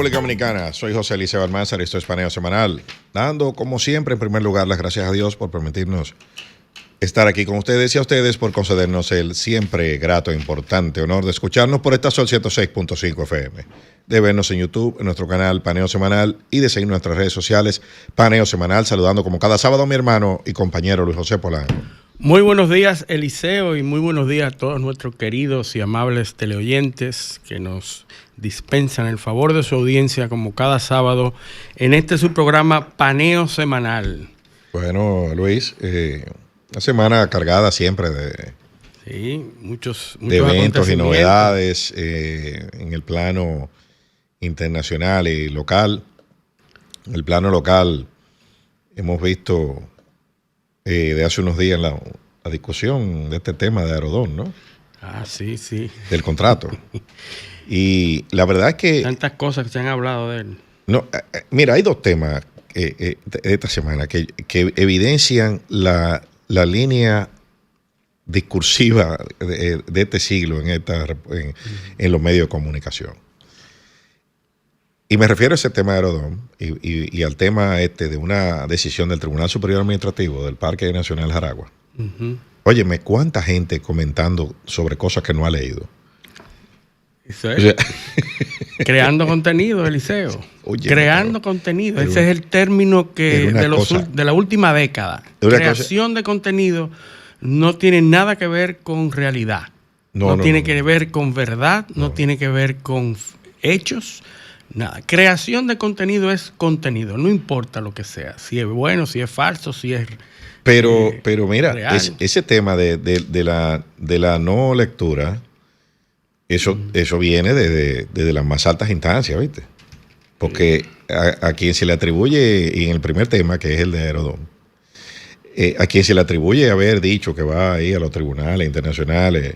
República Dominicana. Soy José Eliseo Almanzar y esto es Paneo Semanal. Dando, como siempre, en primer lugar, las gracias a Dios por permitirnos estar aquí con ustedes y a ustedes por concedernos el siempre grato e importante honor de escucharnos por esta Sol 106.5 FM, de vernos en YouTube, en nuestro canal Paneo Semanal y de seguir nuestras redes sociales Paneo Semanal, saludando como cada sábado a mi hermano y compañero Luis José Polanco. Muy buenos días, Eliseo, y muy buenos días a todos nuestros queridos y amables teleoyentes que nos dispensan el favor de su audiencia como cada sábado en este su programa Paneo Semanal. Bueno, Luis, una semana cargada siempre de muchos eventos y novedades en el plano internacional y local. En el plano local hemos visto de hace unos días la discusión de este tema de Aerodón, ¿no? Sí. Del contrato. Y la verdad es que... Tantas cosas que se han hablado de él. No, mira, hay dos temas de esta semana que evidencian la línea discursiva de este siglo en los medios de comunicación. Y me refiero a ese tema de Aerodón y al tema de una decisión del Tribunal Superior Administrativo del Parque Nacional Jaragua. Uh-huh. Óyeme, ¿cuánta gente comentando sobre cosas que no ha leído? Eso es. O sea, creando contenido, Eliseo. Oye, creando contenido. Ese es el término que de la última década. Creación de contenido no tiene nada que ver con realidad. No tiene que ver con verdad, no tiene que ver con hechos. Nada. Creación de contenido es contenido, no importa lo que sea. Si es bueno, si es falso, si es... Pero mira, ese tema de la no lectura... Eso viene desde las más altas instancias, ¿viste? Porque a quien se le atribuye, y en el primer tema, que es el de Aerodón, a quien se le atribuye haber dicho que va a ir a los tribunales internacionales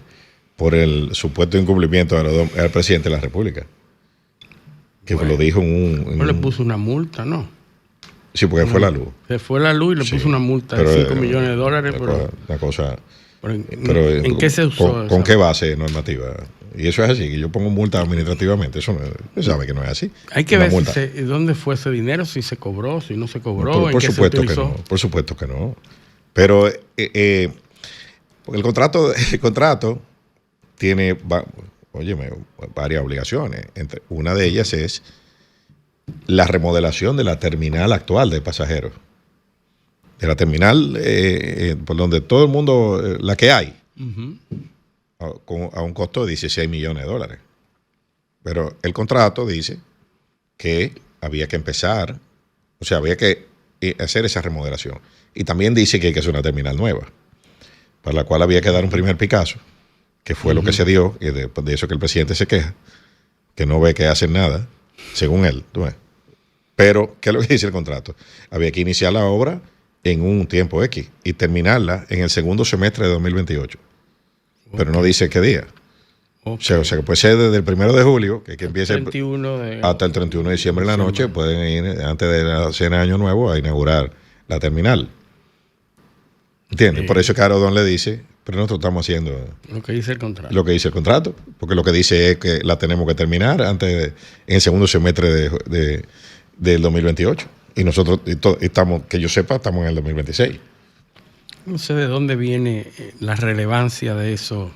por el supuesto incumplimiento de Aerodón es el presidente de la República. Que lo dijo le puso una multa, ¿no? Sí, porque fue la luz. Se fue la luz y le puso una multa de $5 millones. Una cosa... ¿En qué se usó? ¿Con qué base normativa? Y eso es así, que yo pongo multa administrativamente, eso no, sabe que no es así. Hay que ver dónde fue ese dinero, si se cobró, si no se cobró, por supuesto que no, por supuesto que no. Pero el contrato tiene, varias obligaciones. Una de ellas es la remodelación de la terminal actual de pasajeros. De la terminal por donde todo el mundo, la que hay. Uh-huh. A un costo de $16 millones. Pero el contrato dice que había que empezar, o sea, había que hacer esa remodelación. Y también dice que hay que hacer una terminal nueva, para la cual había que dar un primer Picasso, que fue lo que se dio, y de eso que el presidente se queja, que no ve que hacen nada, según él. Pero, ¿qué es lo que dice el contrato? Había que iniciar la obra en un tiempo X y terminarla en el segundo semestre de 2028. Pero no dice qué día. Okay. O sea, que puede ser desde el 1 de julio, que empiece hasta el 31 de diciembre en la noche, pueden ir antes de la cena de Año Nuevo a inaugurar la terminal. ¿Entiendes? Sí. Por eso que Aerodón le dice, pero nosotros estamos haciendo lo que dice el contrato. Lo que dice el contrato, porque lo que dice es que la tenemos que terminar en el segundo semestre del 2028. Y nosotros estamos, que yo sepa, estamos en el 2026. No sé de dónde viene la relevancia de eso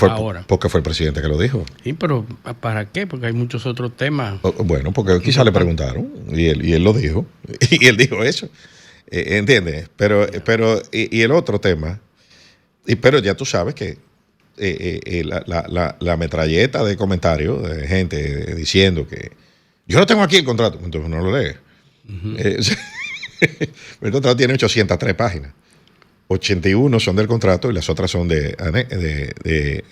ahora. Porque fue el presidente que lo dijo. Sí, pero ¿para qué? Porque hay muchos otros temas. Bueno, porque quizás le preguntaron y él lo dijo. Y él dijo eso. ¿Entiendes? Pero el otro tema, pero ya tú sabes que la metralleta de comentarios de gente diciendo que yo no tengo aquí el contrato, entonces no lo lees. Uh-huh. El contrato tiene 803 páginas. 81 son del contrato y las otras son de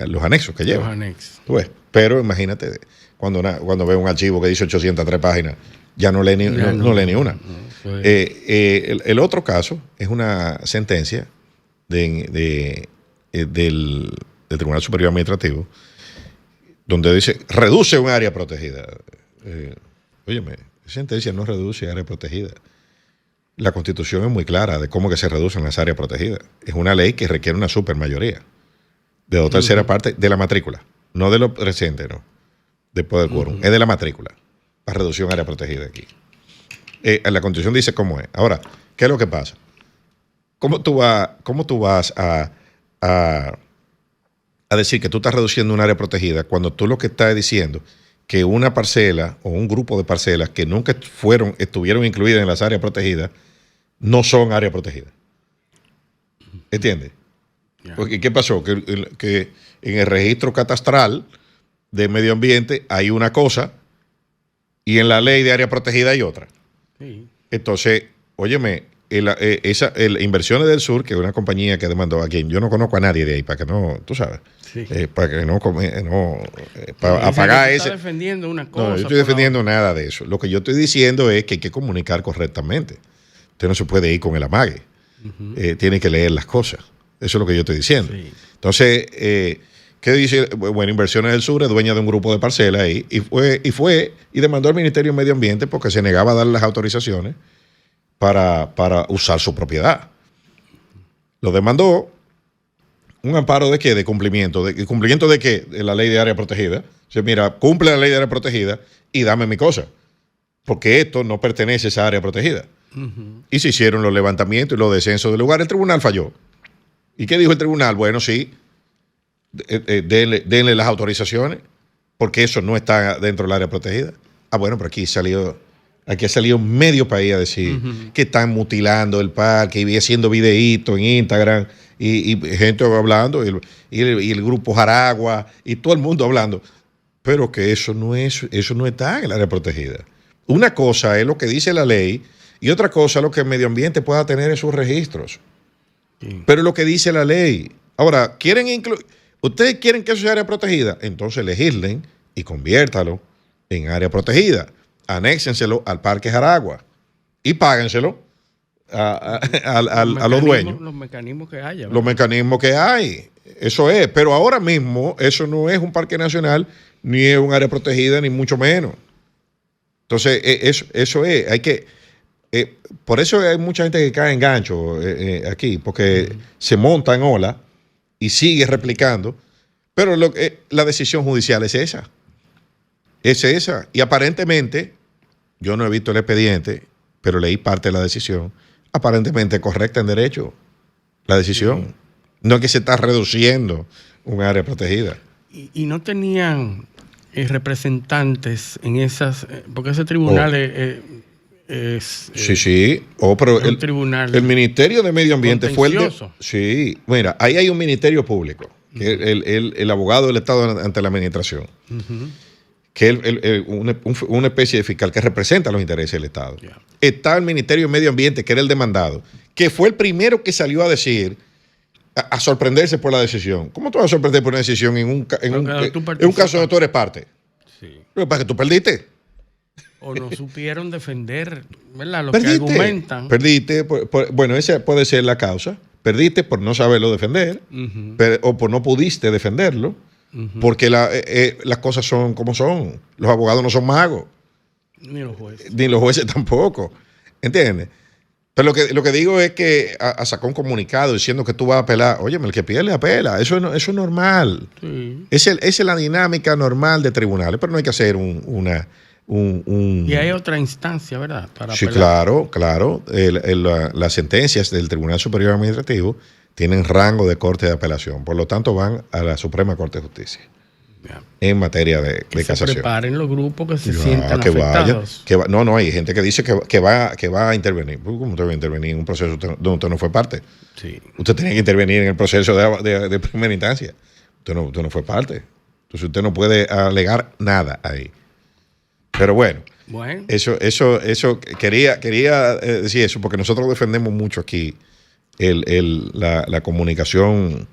los anexos que lleva. Los anexos. Pero imagínate, cuando ve un archivo que dice 803 páginas, ya no lee ni una. El otro caso es una sentencia del Tribunal Superior Administrativo donde dice, reduce un área protegida. Óyeme, esa sentencia no reduce área protegida. La Constitución es muy clara de cómo que se reducen las áreas protegidas. Es una ley que requiere una supermayoría de 2/3 partes de la matrícula, no de lo presente, no, después del quórum, es de la matrícula. la reducción área protegida aquí. La Constitución dice cómo es. Ahora, ¿qué es lo que pasa? ¿Cómo tú vas a decir que tú estás reduciendo un área protegida cuando tú lo que estás diciendo que una parcela o un grupo de parcelas que nunca estuvieron incluidas en las áreas protegidas no son áreas protegidas? ¿Entiendes? Porque ¿qué pasó? Que en el registro catastral de medio ambiente hay una cosa y en la ley de área protegida hay otra. Sí. Entonces, óyeme, Inversiones del Sur, que es una compañía que demandó a quien yo no conozco a nadie de ahí, para que no, tú sabes, sí. Para que no, para apagar ese. Defendiendo una cosa. No, yo estoy defendiendo nada de eso. Lo que yo estoy diciendo es que hay que comunicar correctamente. Usted no se puede ir con el amague. Tiene que leer las cosas. Eso es lo que yo estoy diciendo. Sí. Entonces, ¿qué dice? Bueno, Inversiones del Sur es dueña de un grupo de parcelas ahí y demandó al Ministerio de Medio Ambiente porque se negaba a darle las autorizaciones para usar su propiedad. Lo demandó. ¿Un amparo de qué? De cumplimiento. ¿De cumplimiento de qué? De la ley de área protegida. O sea, mira, cumple la ley de área protegida y dame mi cosa. Porque esto no pertenece a esa área protegida. Y se hicieron los levantamientos y los descensos del lugar. El tribunal falló. ¿Y qué dijo el tribunal? Bueno, sí, denle las autorizaciones, porque eso no está dentro del área protegida. Ah, bueno, pero aquí ha salido medio país a decir que están mutilando el parque y haciendo videitos en Instagram y gente hablando y el grupo Jaragua y todo el mundo hablando. Pero que eso no está en el área protegida. Una cosa es lo que dice la ley y otra cosa es lo que el medio ambiente pueda tener en sus registros. Sí. Pero lo que dice la ley. Ahora, ¿ustedes quieren que eso sea área protegida? Entonces legislen y conviértalo en área protegida. Anéxenselo al Parque Jaragua y páguenselo a los dueños. Los mecanismos que haya. ¿verdad? Los mecanismos que hay. Eso es. Pero ahora mismo eso no es un parque nacional, ni es un área protegida, ni mucho menos. Entonces, eso es. Hay que... por eso hay mucha gente que cae en gancho aquí, porque se monta en ola y sigue replicando, pero la decisión judicial es esa. Es esa. Y aparentemente, yo no he visto el expediente, pero leí parte de la decisión, aparentemente correcta en derecho, la decisión. No es que se está reduciendo un área protegida. Y no tenían representantes en esas, porque ese tribunal sí. Pero el Ministerio de Medio Ambiente fue el de... Sí, mira, ahí hay un ministerio público, que es el abogado del Estado ante la administración, que es una especie de fiscal que representa los intereses del Estado. Yeah. Está el Ministerio de Medio Ambiente, que era el demandado, que fue el primero que salió a decir, a sorprenderse por la decisión. ¿Cómo tú vas a sorprender por una decisión en un caso donde tú eres parte? Sí. Lo que pasa es que tú perdiste. O no supieron defender, ¿verdad? Lo que argumentan. Perdiste, bueno, esa puede ser la causa. Perdiste por no saberlo defender, o por no pudiste defenderlo, porque las cosas son como son. Los abogados no son magos. Ni los jueces. Ni los jueces tampoco. ¿Entiendes? Pero lo que digo es que sacó un comunicado diciendo que tú vas a apelar. Óyeme, el que pierde apela. Eso es normal. Sí. Esa es la dinámica normal de tribunales, pero no hay que hacer y hay otra instancia, ¿verdad? Para sí, apelar. Claro. Las sentencias del Tribunal Superior Administrativo tienen rango de corte de apelación. Por lo tanto, van a la Suprema Corte de Justicia. Yeah. En materia de casación. Se preparen los grupos que se sientan afectados. No, hay gente que dice que va a intervenir. ¿Cómo usted va a intervenir en un proceso donde usted no fue parte? Sí. Usted tenía que intervenir en el proceso de primera instancia. Usted no fue parte. Entonces usted no puede alegar nada ahí. Pero bueno, eso quería decir eso, porque nosotros defendemos mucho aquí la comunicación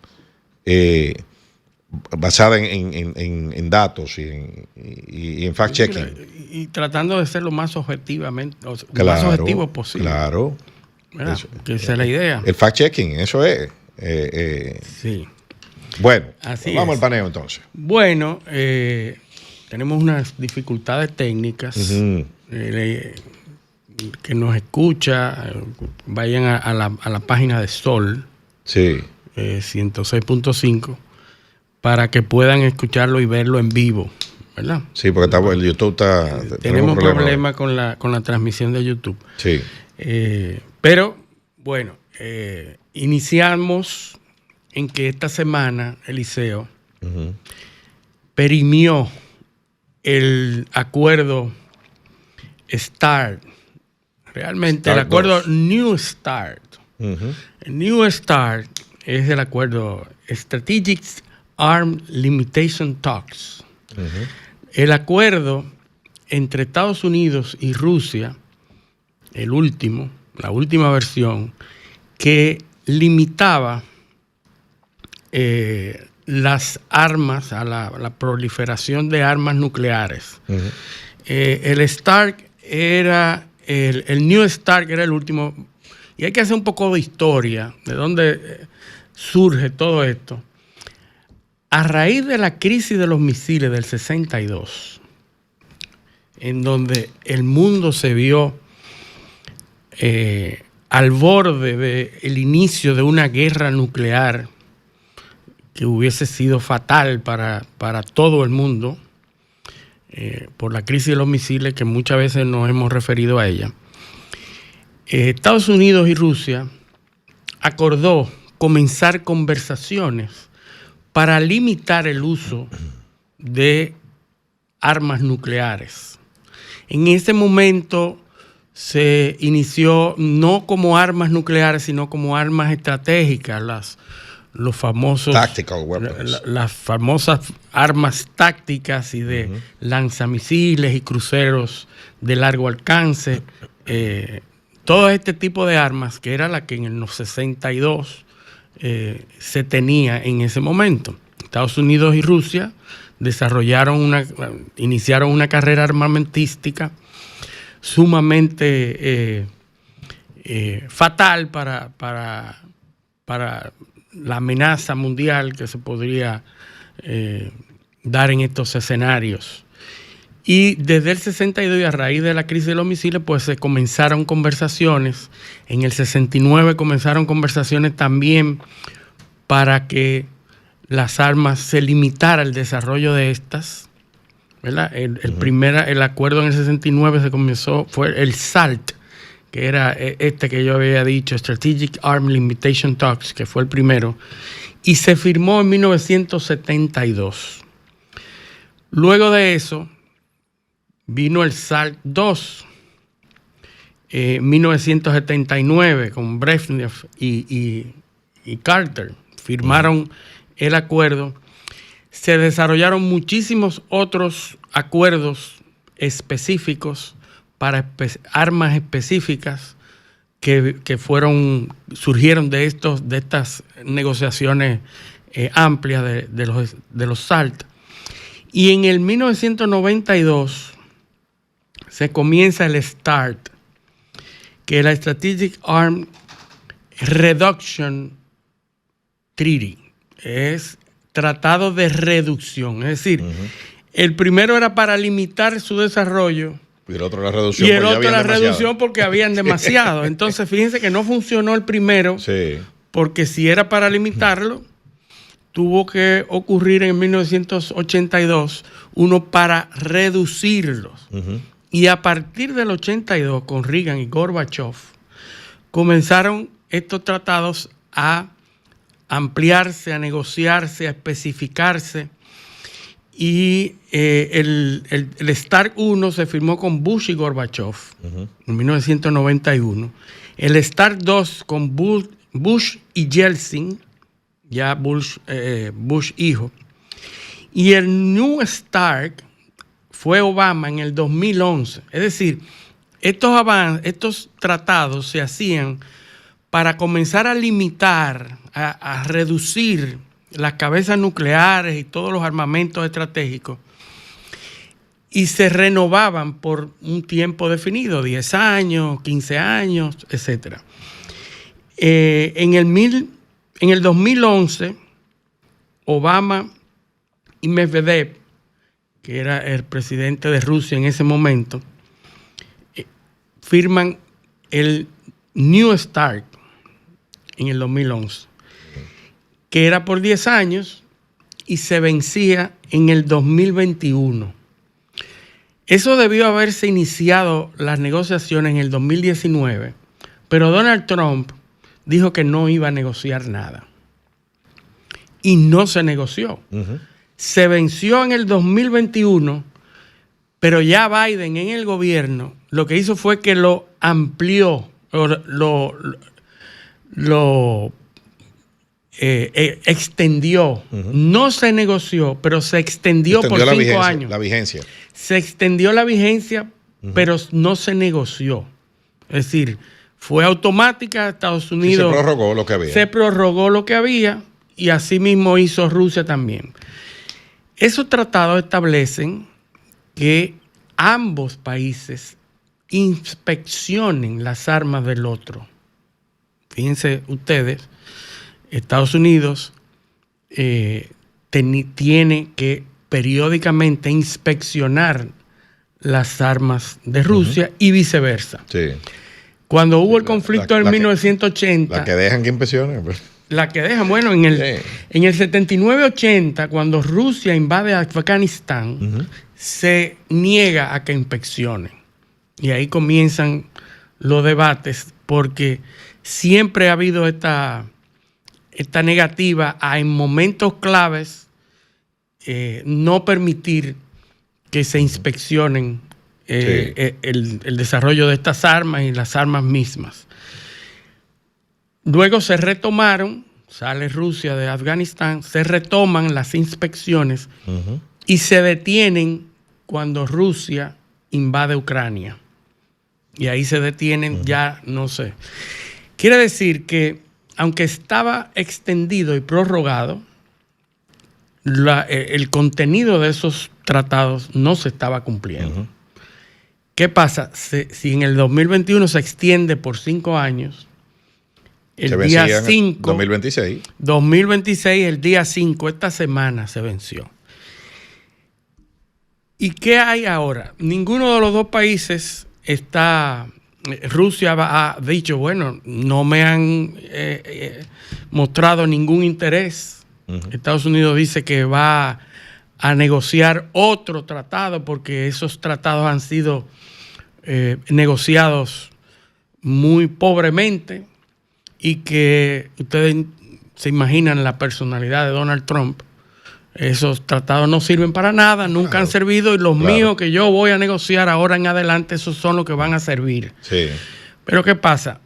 basada en datos y en fact-checking. Y tratando de ser lo más más objetivo posible. Claro. Que esa es la idea. El fact-checking, eso es. Sí. Bueno, vamos al paneo entonces. Bueno, tenemos unas dificultades técnicas. Que nos escucha, vayan a la página de Sol, sí. 106.5, para que puedan escucharlo y verlo en vivo. ¿verdad? Sí, porque el YouTube está... Tenemos un problema con la transmisión de YouTube. Sí. Pero, bueno, iniciamos en que esta semana Eliseo perimió el acuerdo START. Realmente el acuerdo New START. El New START es el acuerdo Strategic Arms Limitation Talks. El acuerdo entre Estados Unidos y Rusia, la última versión, que limitaba las armas, a la proliferación de armas nucleares. El START era, el New START era el último, y hay que hacer un poco de historia, de dónde surge todo esto. A raíz de la crisis de los misiles del 62, en donde el mundo se vio al borde del inicio de una guerra nuclear que hubiese sido fatal para todo el mundo, por la crisis de los misiles, que muchas veces nos hemos referido a ella, Estados Unidos y Rusia acordó comenzar conversaciones para limitar el uso de armas nucleares. En ese momento se inició no como armas nucleares, sino como armas estratégicas, los famosos tactical weapons, las famosas armas tácticas y de lanzamisiles y cruceros de largo alcance, todo este tipo de armas, que era la que en los 62 se tenía en ese momento. Estados Unidos y Rusia iniciaron una carrera armamentística sumamente fatal para la amenaza mundial que se podría dar en estos escenarios. Y desde el 62, y a raíz de la crisis de los misiles, pues se comenzaron conversaciones. En el 69 comenzaron conversaciones también para que las armas se limitara el desarrollo de estas, ¿verdad? El acuerdo en el 69 fue el SALT, que era que yo había dicho, Strategic Arms Limitation Talks, que fue el primero, y se firmó en 1972. Luego de eso vino el SALT II, 1979, con Brezhnev y Carter. Firmaron el acuerdo. Se desarrollaron muchísimos otros acuerdos específicos para armas específicas que surgieron de estas negociaciones amplias de los SALT. Y en el 1992 se comienza el START, que es la Strategic Arms Reduction Treaty. Es tratado de reducción. Es decir, el primero era para limitar su desarrollo. Y el otro la reducción. Y el otro la reducción porque habían demasiado. Entonces, fíjense que no funcionó el primero, sí, porque si era para limitarlo, tuvo que ocurrir en 1982 uno para reducirlos. Y a partir del 82, con Reagan y Gorbachev, comenzaron estos tratados a ampliarse, a negociarse, a especificarse. Y el START 1 se firmó con Bush y Gorbachev en 1991. El START 2 con Bush y Yeltsin, ya Bush hijo. Y el New START fue Obama en el 2011. Es decir, estos tratados se hacían para comenzar a limitar, a reducir las cabezas nucleares y todos los armamentos estratégicos, y se renovaban por un tiempo definido, 10 años, 15 años, etc. En el 2011, Obama y Medvedev, que era el presidente de Rusia en ese momento, firman el New START en el 2011, que era por 10 años y se vencía en el 2021. Eso debió haberse iniciado las negociaciones en el 2019, pero Donald Trump dijo que no iba a negociar nada. Y no se negoció. Se venció en el 2021, pero ya Biden en el gobierno lo que hizo fue que lo amplió, lo extendió. No se negoció, pero se extendió por 5 años. La vigencia. Se extendió la vigencia, pero no se negoció. Es decir, fue automática. Estados Unidos se prorrogó lo que había. Se prorrogó lo que había y así mismo hizo Rusia también. Esos tratados establecen que ambos países inspeccionen las armas del otro. Fíjense ustedes, Estados Unidos tiene que periódicamente inspeccionar las armas de Rusia y viceversa. Sí. Cuando hubo el conflicto en 1980... La que dejan que inspeccionen. La que dejan, bueno, en el 79-80, cuando Rusia invade Afganistán, se niega a que inspeccionen. Y ahí comienzan los debates, porque siempre ha habido esta negativa a en momentos claves no permitir que se inspeccionen el desarrollo de estas armas y las armas mismas. Luego se retomaron, sale Rusia de Afganistán, se retoman las inspecciones y se detienen cuando Rusia invade Ucrania. Y ahí se detienen, ya no sé. Quiere decir que, aunque estaba extendido y prorrogado, el contenido de esos tratados no se estaba cumpliendo. ¿Qué pasa? Si en el 2021 se extiende por 5 años, el día 5... 2026. 2026, el día 5, esta semana se venció. ¿Y qué hay ahora? Ninguno de los dos países está... Rusia ha dicho, bueno, no me han mostrado ningún interés. Estados Unidos dice que va a negociar otro tratado porque esos tratados han sido negociados muy pobremente y que ustedes se imaginan la personalidad de Donald Trump. Esos tratados no sirven para nada, nunca han servido y los míos que yo voy a negociar ahora en adelante, esos son los que van a servir. Sí. Pero ¿qué pasa?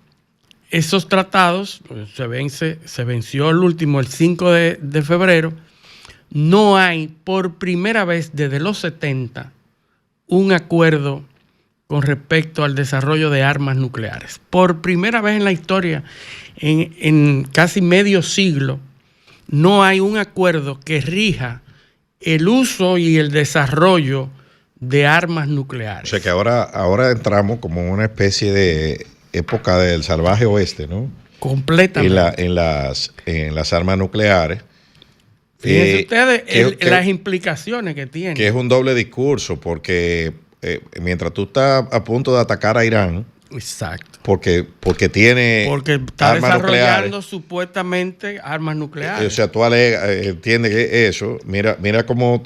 Esos tratados, pues, se venció el último, el 5 de febrero. No hay, por primera vez desde los 70, un acuerdo con respecto al desarrollo de armas nucleares. Por primera vez en la historia, en casi medio siglo, no hay un acuerdo que rija el uso y el desarrollo de armas nucleares. O sea que ahora entramos como en una especie de época del salvaje oeste, ¿no? Completamente. En las armas nucleares. Fíjense ustedes las implicaciones que tiene. Que es un doble discurso, porque mientras tú estás a punto de atacar a Irán, exacto, porque está desarrollando supuestamente armas nucleares. O sea, tú entiendes que eso, mira cómo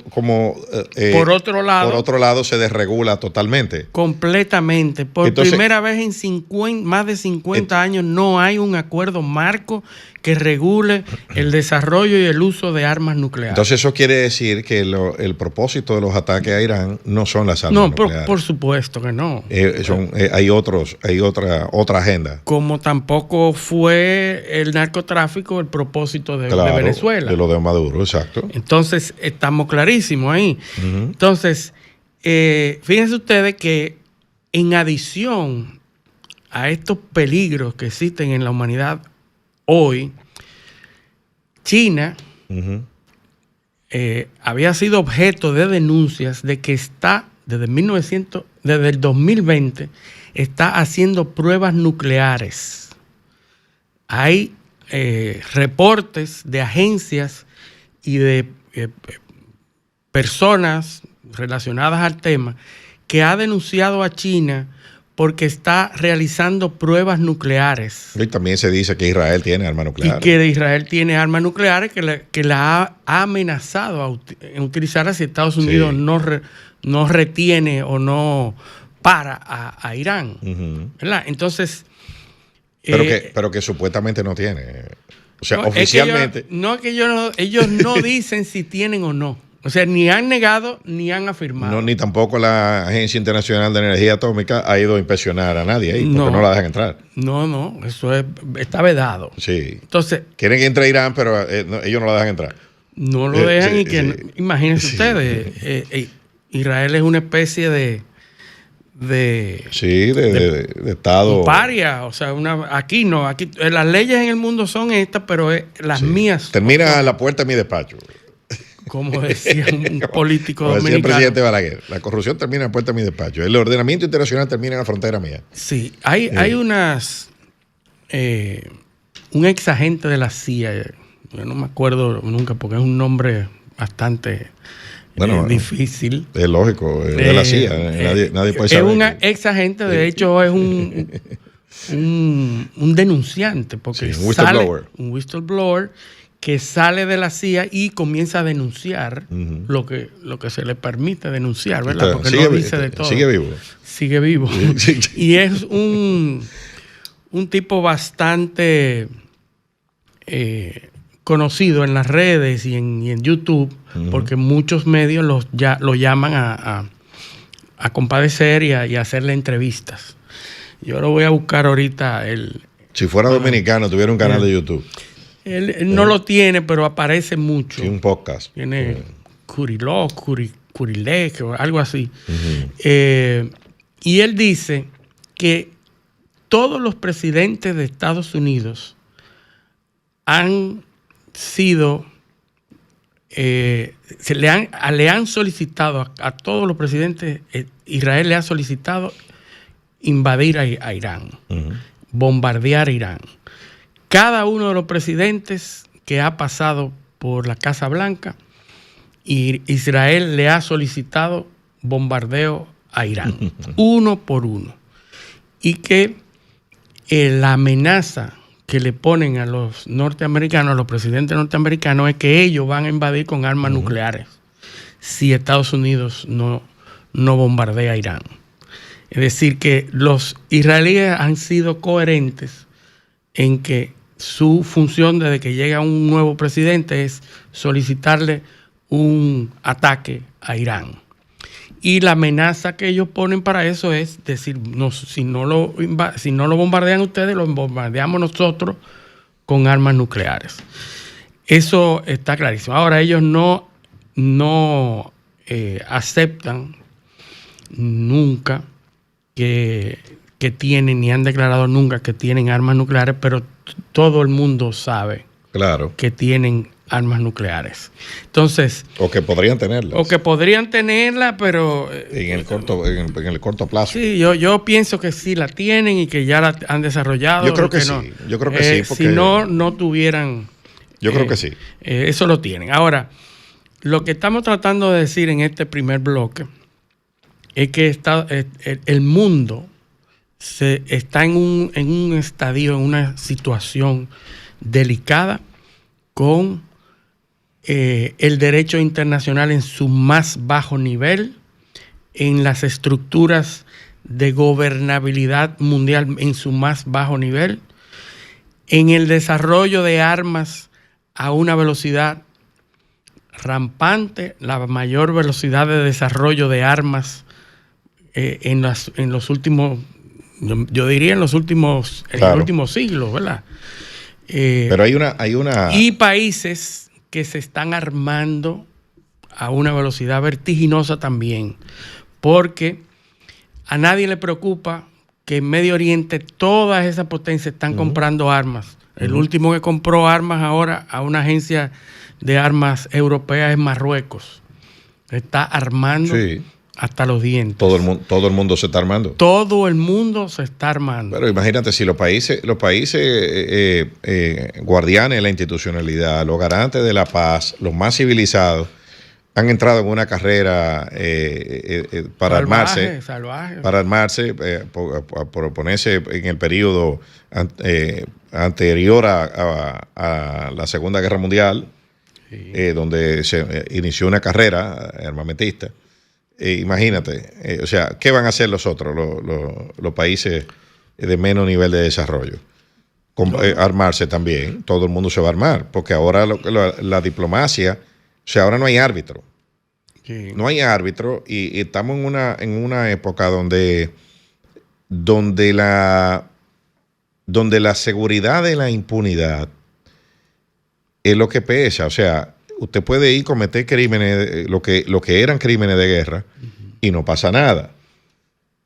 por otro lado se desregula totalmente. Completamente. Entonces, primera vez en más de 50 años no hay un acuerdo marco que regule el desarrollo y el uso de armas nucleares. Entonces eso quiere decir que el propósito de los ataques a Irán no son las armas nucleares. No, por supuesto que no. Hay otra agenda. Como tampoco fue el narcotráfico el propósito de Venezuela. De lo de Maduro, exacto. Entonces, estamos clarísimos ahí. Entonces, fíjense ustedes que en adición a estos peligros que existen en la humanidad hoy, China había sido objeto de denuncias de que está desde el 2020 está haciendo pruebas nucleares. Hay reportes de agencias y de personas relacionadas al tema que ha denunciado a China porque está realizando pruebas nucleares. Y también se dice que Israel tiene armas nucleares. Y que Israel tiene armas nucleares que la ha amenazado a utilizar si Estados Unidos no retiene o no para a Irán. ¿Verdad? Entonces... Pero que supuestamente no tiene. O sea, oficialmente... Ellos no dicen si tienen o no. O sea, ni han negado ni han afirmado. No, ni tampoco la Agencia Internacional de Energía Atómica ha ido a inspeccionar a nadie ahí, porque no la dejan entrar. No, eso está vedado. Sí. Entonces, quieren que entre Irán, pero ellos no la dejan entrar. No lo dejan imagínense ustedes, Israel es una especie de Estado. Un paria, o sea, aquí las leyes en el mundo son estas, pero las mías. Termina a la puerta de mi despacho. Como decía un político dominicano. Decía el presidente Balaguer, la corrupción termina a la puerta de mi despacho. El ordenamiento internacional termina en la frontera mía. Sí, hay un ex agente de la CIA, yo no me acuerdo nunca porque es un nombre bastante difícil. Es lógico, es de la CIA, nadie puede saber. Es un ex agente, de hecho es un denunciante, porque un whistleblower. Un whistleblower que sale de la CIA y comienza a denunciar lo que se le permite denunciar, ¿verdad? Porque no dice de todo. Sigue vivo. Sigue vivo. Y es un tipo bastante conocido en las redes y en YouTube, porque muchos medios lo llaman a compadecer y a hacerle entrevistas. Yo lo voy a buscar ahorita. Si fuera dominicano, tuviera un canal de YouTube. Él no lo tiene, pero aparece mucho. Sí, un podcast. Tiene Curilé, algo así. Y él dice que todos los presidentes de Estados Unidos han sido, le han solicitado a todos los presidentes, Israel le ha solicitado invadir a Irán, bombardear Irán. Cada uno de los presidentes que ha pasado por la Casa Blanca, Israel le ha solicitado bombardeo a Irán, uno por uno. Y que la amenaza que le ponen a los norteamericanos, a los presidentes norteamericanos, es que ellos van a invadir con armas nucleares si Estados Unidos no bombardea a Irán. Es decir, que los israelíes han sido coherentes en que su función desde que llega un nuevo presidente es solicitarle un ataque a Irán. Y la amenaza que ellos ponen para eso es decir, si no lo bombardean ustedes, lo bombardeamos nosotros con armas nucleares. Eso está clarísimo. Ahora, ellos no aceptan nunca que tienen, ni han declarado nunca que tienen armas nucleares, pero todo el mundo sabe que tienen armas nucleares. Entonces, o que podrían tenerlas. Pero en el corto plazo. Sí, yo pienso que sí la tienen y que ya la han desarrollado. Yo creo que sí. Yo creo que sí. Porque si no tuvieran. Yo creo que sí. Eso lo tienen. Ahora, lo que estamos tratando de decir en este primer bloque es que el mundo está en un estadio, en una situación delicada con el derecho internacional en su más bajo nivel, en las estructuras de gobernabilidad mundial en su más bajo nivel, en el desarrollo de armas a una velocidad rampante, la mayor velocidad de desarrollo de armas en los últimos, yo diría en los últimos siglos, ¿verdad? Pero hay una... Y países que se están armando a una velocidad vertiginosa también, porque a nadie le preocupa que en Medio Oriente todas esas potencias están comprando armas. El último que compró armas ahora a una agencia de armas europea es Marruecos. Está armando hasta los dientes. Todo el mundo se está armando. Todo el mundo se está armando. Pero imagínate, si los países guardianes de la institucionalidad, los garantes de la paz, los más civilizados, han entrado en una carrera para armarse, por ponerse en el periodo anterior a la Segunda Guerra Mundial, donde se inició una carrera armamentista. Imagínate, o sea, ¿qué van a hacer los otros, los países de menos nivel de desarrollo? Armarse también, todo el mundo se va a armar, porque ahora la diplomacia, o sea, ahora no hay árbitro. Sí. No hay árbitro y estamos en una época donde la seguridad de la impunidad es lo que pesa. O sea, usted puede ir a cometer crímenes, lo que eran crímenes de guerra, y no pasa nada.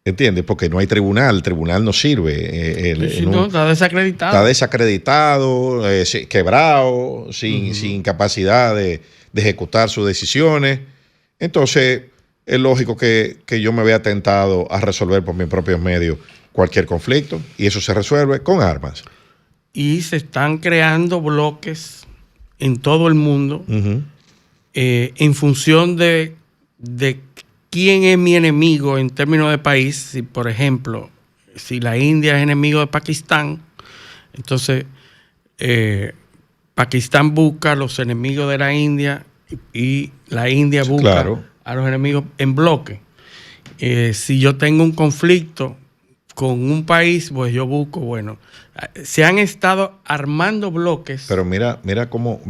¿Entiendes? Porque no hay tribunal, el tribunal no sirve. Está desacreditado. Está desacreditado, quebrado, sin capacidad de ejecutar sus decisiones. Entonces, es lógico que yo me vea tentado a resolver por mis propios medios cualquier conflicto, y eso se resuelve con armas. Y se están creando bloques en todo el mundo en función de quién es mi enemigo en términos de país. Si, por ejemplo, si la India es enemigo de Pakistán, entonces Pakistán busca a los enemigos de la India y la India busca a los enemigos en bloque. Si yo tengo un conflicto con un país, pues yo busco, bueno, se han estado armando bloques. Pero mira cómo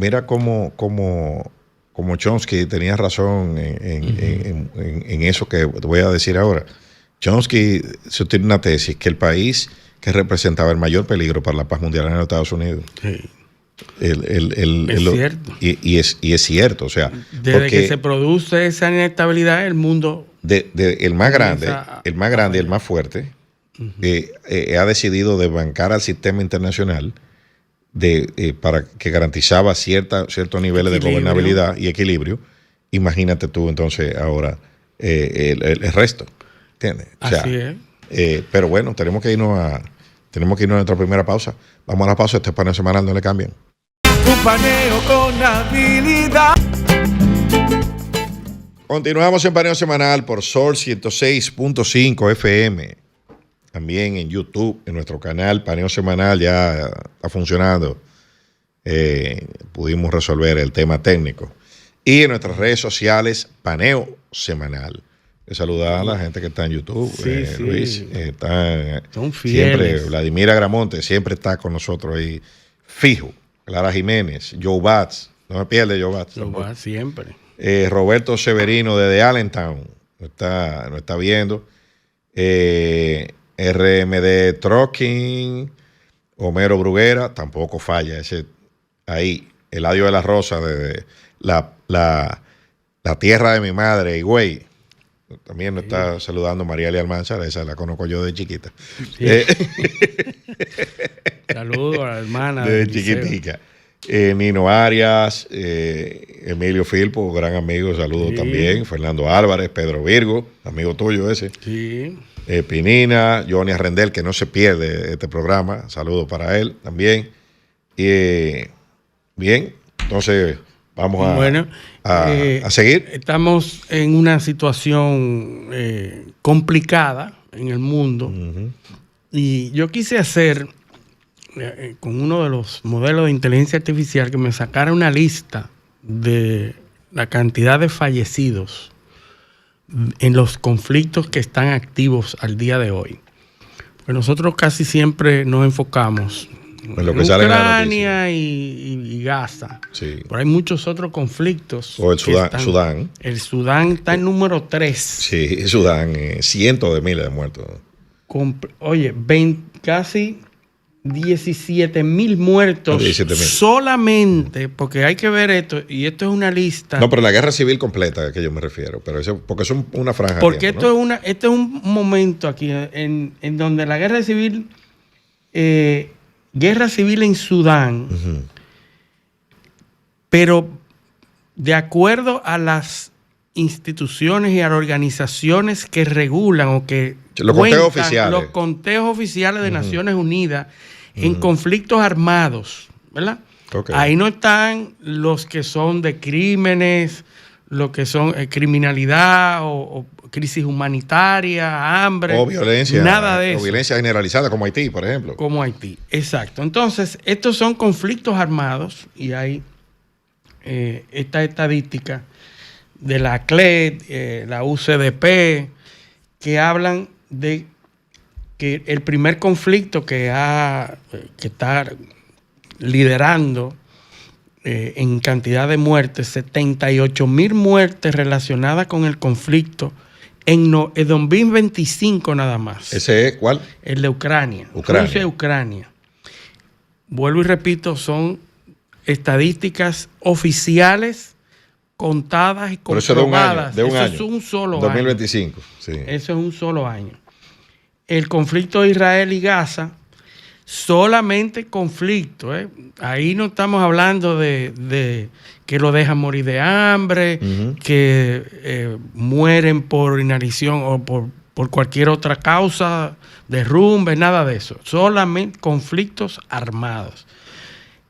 Chomsky tenía razón en eso que te voy a decir ahora. Chomsky tiene una tesis que el país que representaba el mayor peligro para la paz mundial en los Estados Unidos. Sí. Es cierto. Y es cierto, o sea, desde que se produce esa inestabilidad, el mundo el más grande y el más fuerte ha decidido desbancar al sistema internacional para que garantizaba ciertos niveles de gobernabilidad y equilibrio. Imagínate tú entonces ahora el resto, ¿entiendes? O sea, así es. Pero bueno, tenemos que irnos a nuestra primera pausa. Vamos a la pausa. Este paneo semanal, no le cambien. Un paneo con habilidad. Continuamos en paneo semanal por Sol 106.5 FM. También en YouTube, en nuestro canal Paneo Semanal ya está funcionando. Pudimos resolver el tema técnico. Y en nuestras redes sociales, Paneo Semanal. Saludar a la gente que está en YouTube. Luis, son fieles. Siempre, Vladimir Agramonte siempre está con nosotros ahí, fijo. Clara Jiménez, Joe Batts, no me pierde Joe Batts. Joe Batts siempre. Roberto Severino desde Allentown nos está viendo. RMD Trucking, Homero Bruguera, tampoco falla. Ese ahí, Eladio de la Rosa, de la tierra de mi madre, Higüey. También nos está saludando Marieli Almanzar, esa la conozco yo de chiquita. Sí. Saludos a la hermana. De chiquitica. Nino Arias, Emilio Filpo, gran amigo, saludos también. Fernando Álvarez, Pedro Virgo, amigo tuyo ese. Sí. Pinina, Johnny Arrendel, que no se pierde este programa, saludos para él también. Bien, entonces vamos a seguir. Estamos en una situación complicada en el mundo. Y yo quise hacer con uno de los modelos de inteligencia artificial que me sacara una lista de la cantidad de fallecidos en los conflictos que están activos al día de hoy. Pues nosotros casi siempre nos enfocamos en lo que sale en Ucrania y Gaza. Sí. Pero hay muchos otros conflictos. O el Sudán. El Sudán está en número 3. Sí, Sudán, cientos de miles de muertos. Casi 17,000 muertos 17,000. Solamente, porque hay que ver esto, y esto es una lista. No, pero la guerra civil completa, a que yo me refiero, pero eso, porque es una franja. Porque tiempo, ¿no? Esto es un momento aquí en donde la guerra civil en Sudán, pero de acuerdo a las instituciones y a las organizaciones que regulan o que los conteos oficiales de Naciones Unidas en conflictos armados, ¿verdad? Okay. Ahí no están los que son de crímenes lo que son criminalidad o crisis humanitaria, hambre. O violencia. Nada de eso. O violencia generalizada como Haití, por ejemplo. Como Haití, exacto. Entonces, estos son conflictos armados y hay esta estadística de la CLED, la UCDP, que hablan de que el primer conflicto que está liderando en cantidad de muertes, 78,000 muertes relacionadas con el conflicto en 2025 nada más. ¿Ese es cuál? El de Ucrania. Rusia y Ucrania. Vuelvo y repito, son estadísticas oficiales contadas y comprobadas. De un año. Eso es un solo 2025. año. Sí. Eso es un solo año. El conflicto de Israel y Gaza, solamente conflicto. Ahí no estamos hablando de que lo dejan morir de hambre, que mueren por inanición o por cualquier otra causa, derrumbe, nada de eso. Solamente conflictos armados.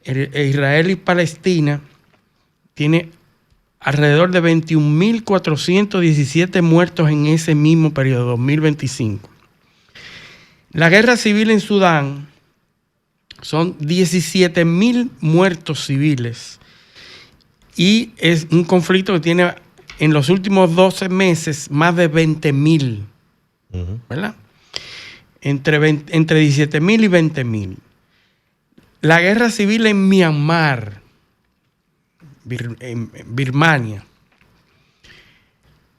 Israel y Palestina tiene alrededor de 21.417 muertos en ese mismo periodo, 2025. La guerra civil en Sudán son 17,000 muertos civiles y es un conflicto que tiene en los últimos 12 meses más de 20,000, ¿verdad? Entre 17,000 y 20,000. La guerra civil en Myanmar, en Birmania,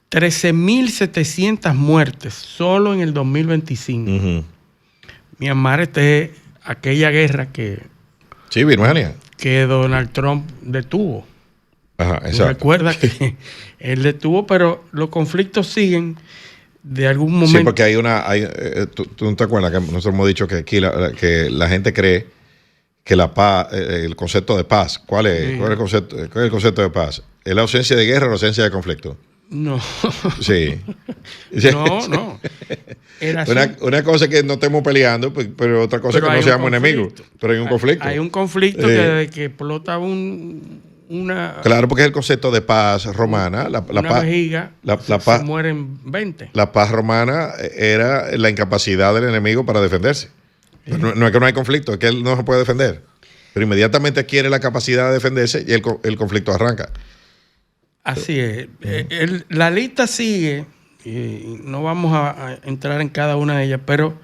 13,700 muertes solo en el 2025. Myanmar es aquella guerra que... Sí, Birmania. Que Donald Trump detuvo. Ajá, exacto. Recuerda que él detuvo, pero los conflictos siguen de algún momento. Sí, porque tú no te acuerdas que nosotros hemos dicho que aquí que la gente cree que la paz, el concepto de paz, ¿cuál es el concepto de paz? ¿Es la ausencia de guerra o la ausencia de conflicto? No. Sí. No. Una cosa es que no estemos peleando, pero otra cosa es que no seamos enemigos. Pero hay un conflicto. Hay un conflicto que desde que explota una... Claro, porque es el concepto de paz romana. La paz, vejiga, paz, se mueren 20. La paz romana era la incapacidad del enemigo para defenderse. No es que no hay conflicto, es que él no se puede defender. Pero inmediatamente adquiere la capacidad de defenderse y el conflicto arranca. Así es. La lista sigue, y no vamos a entrar en cada una de ellas, pero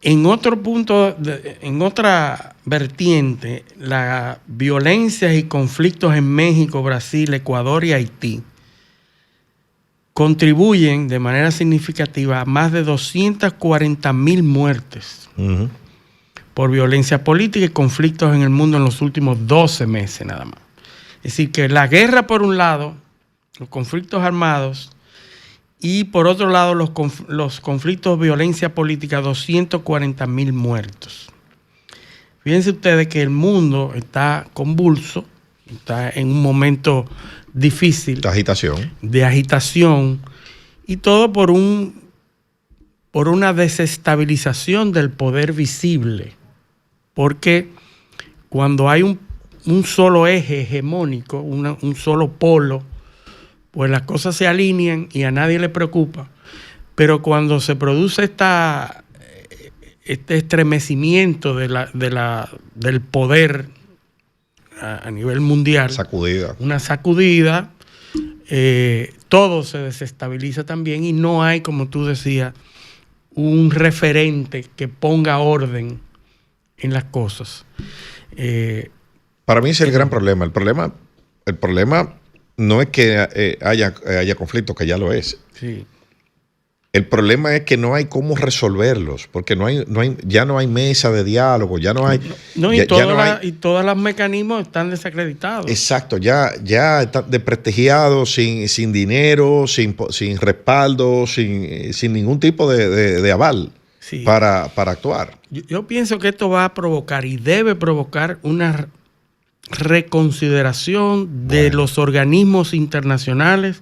en otro punto, en otra vertiente, las violencias y conflictos en México, Brasil, Ecuador y Haití contribuyen de manera significativa a más de 240,000 muertes por violencia política y conflictos en el mundo en los últimos 12 meses nada más. Es decir, que la guerra por un lado, los conflictos armados, y por otro lado los conflictos de violencia política, 240,000 muertos. Fíjense ustedes que el mundo está convulso, está en un momento difícil. De agitación. Y todo por una desestabilización del poder visible. Porque cuando hay un solo eje hegemónico, un solo polo, pues las cosas se alinean y a nadie le preocupa. Pero cuando se produce este estremecimiento del poder a nivel mundial, una sacudida, todo se desestabiliza también y no hay, como tú decías, un referente que ponga orden en las cosas. Para mí ese es el gran problema. El problema no es que haya conflicto, que ya lo es. Sí. El problema es que no hay cómo resolverlos, porque ya no hay mesa de diálogo, ya no hay... Y todos los mecanismos están desacreditados. Exacto, ya están desprestigiados, sin dinero, sin respaldo, sin ningún tipo de aval para actuar. Yo pienso que esto va a provocar y debe provocar una reconsideración de los organismos internacionales,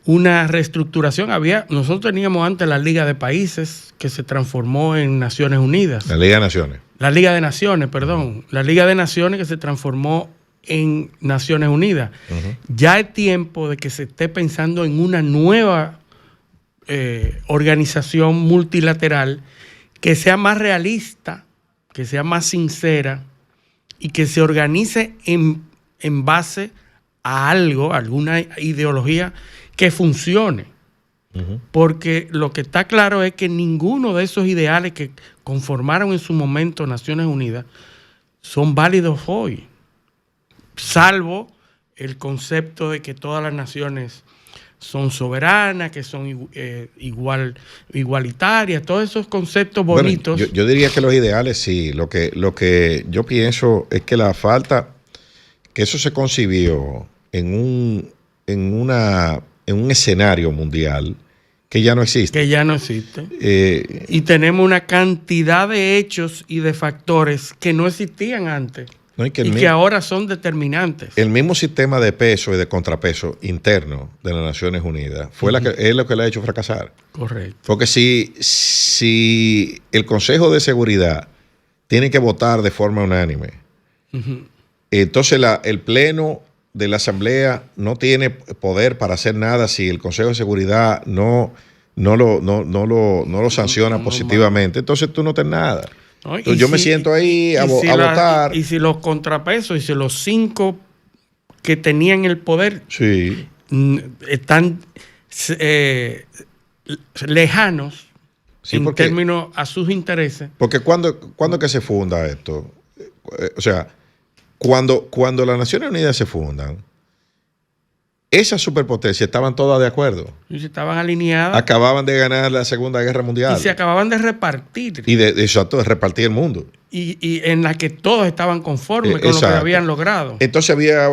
una reestructuración. Nosotros teníamos antes la Liga de Países que se transformó en Naciones Unidas. La Liga de Naciones. La Liga de Naciones, perdón. La Liga de Naciones que se transformó en Naciones Unidas. Ya es tiempo de que se esté pensando en una nueva organización multilateral que sea más realista, que sea más sincera y que se organice en base a algo, alguna ideología que funcione. Porque lo que está claro es que ninguno de esos ideales que conformaron en su momento Naciones Unidas son válidos hoy, salvo el concepto de que todas las naciones son soberanas, que son igualitarias, todos esos conceptos bonitos. Bueno, yo diría que los ideales sí. Lo que yo pienso es que la falta, que eso se concibió en un escenario mundial que ya no existe. Que ya no existe. Y tenemos una cantidad de hechos y de factores que no existían antes. No, y que ahora son determinantes. El mismo sistema de peso y de contrapeso interno de las Naciones Unidas es lo que le ha hecho fracasar. Correcto. Porque si el Consejo de Seguridad tiene que votar de forma unánime, entonces el Pleno de la Asamblea no tiene poder para hacer nada si el Consejo de Seguridad no lo sanciona positivamente. Entonces tú no tienes nada. ¿No? Entonces yo me siento ahí a votar. Y si los contrapesos, y si los 5 que tenían el poder están lejanos en términos a sus intereses. Porque ¿cuándo que se funda esto? O sea, cuando las Naciones Unidas se fundan, esas superpotencias estaban todas de acuerdo. Y estaban alineadas. Acababan de ganar la Segunda Guerra Mundial. Y se acababan de repartir. Y de repartir el mundo. Y en la que todos estaban conformes con lo que habían logrado. Entonces había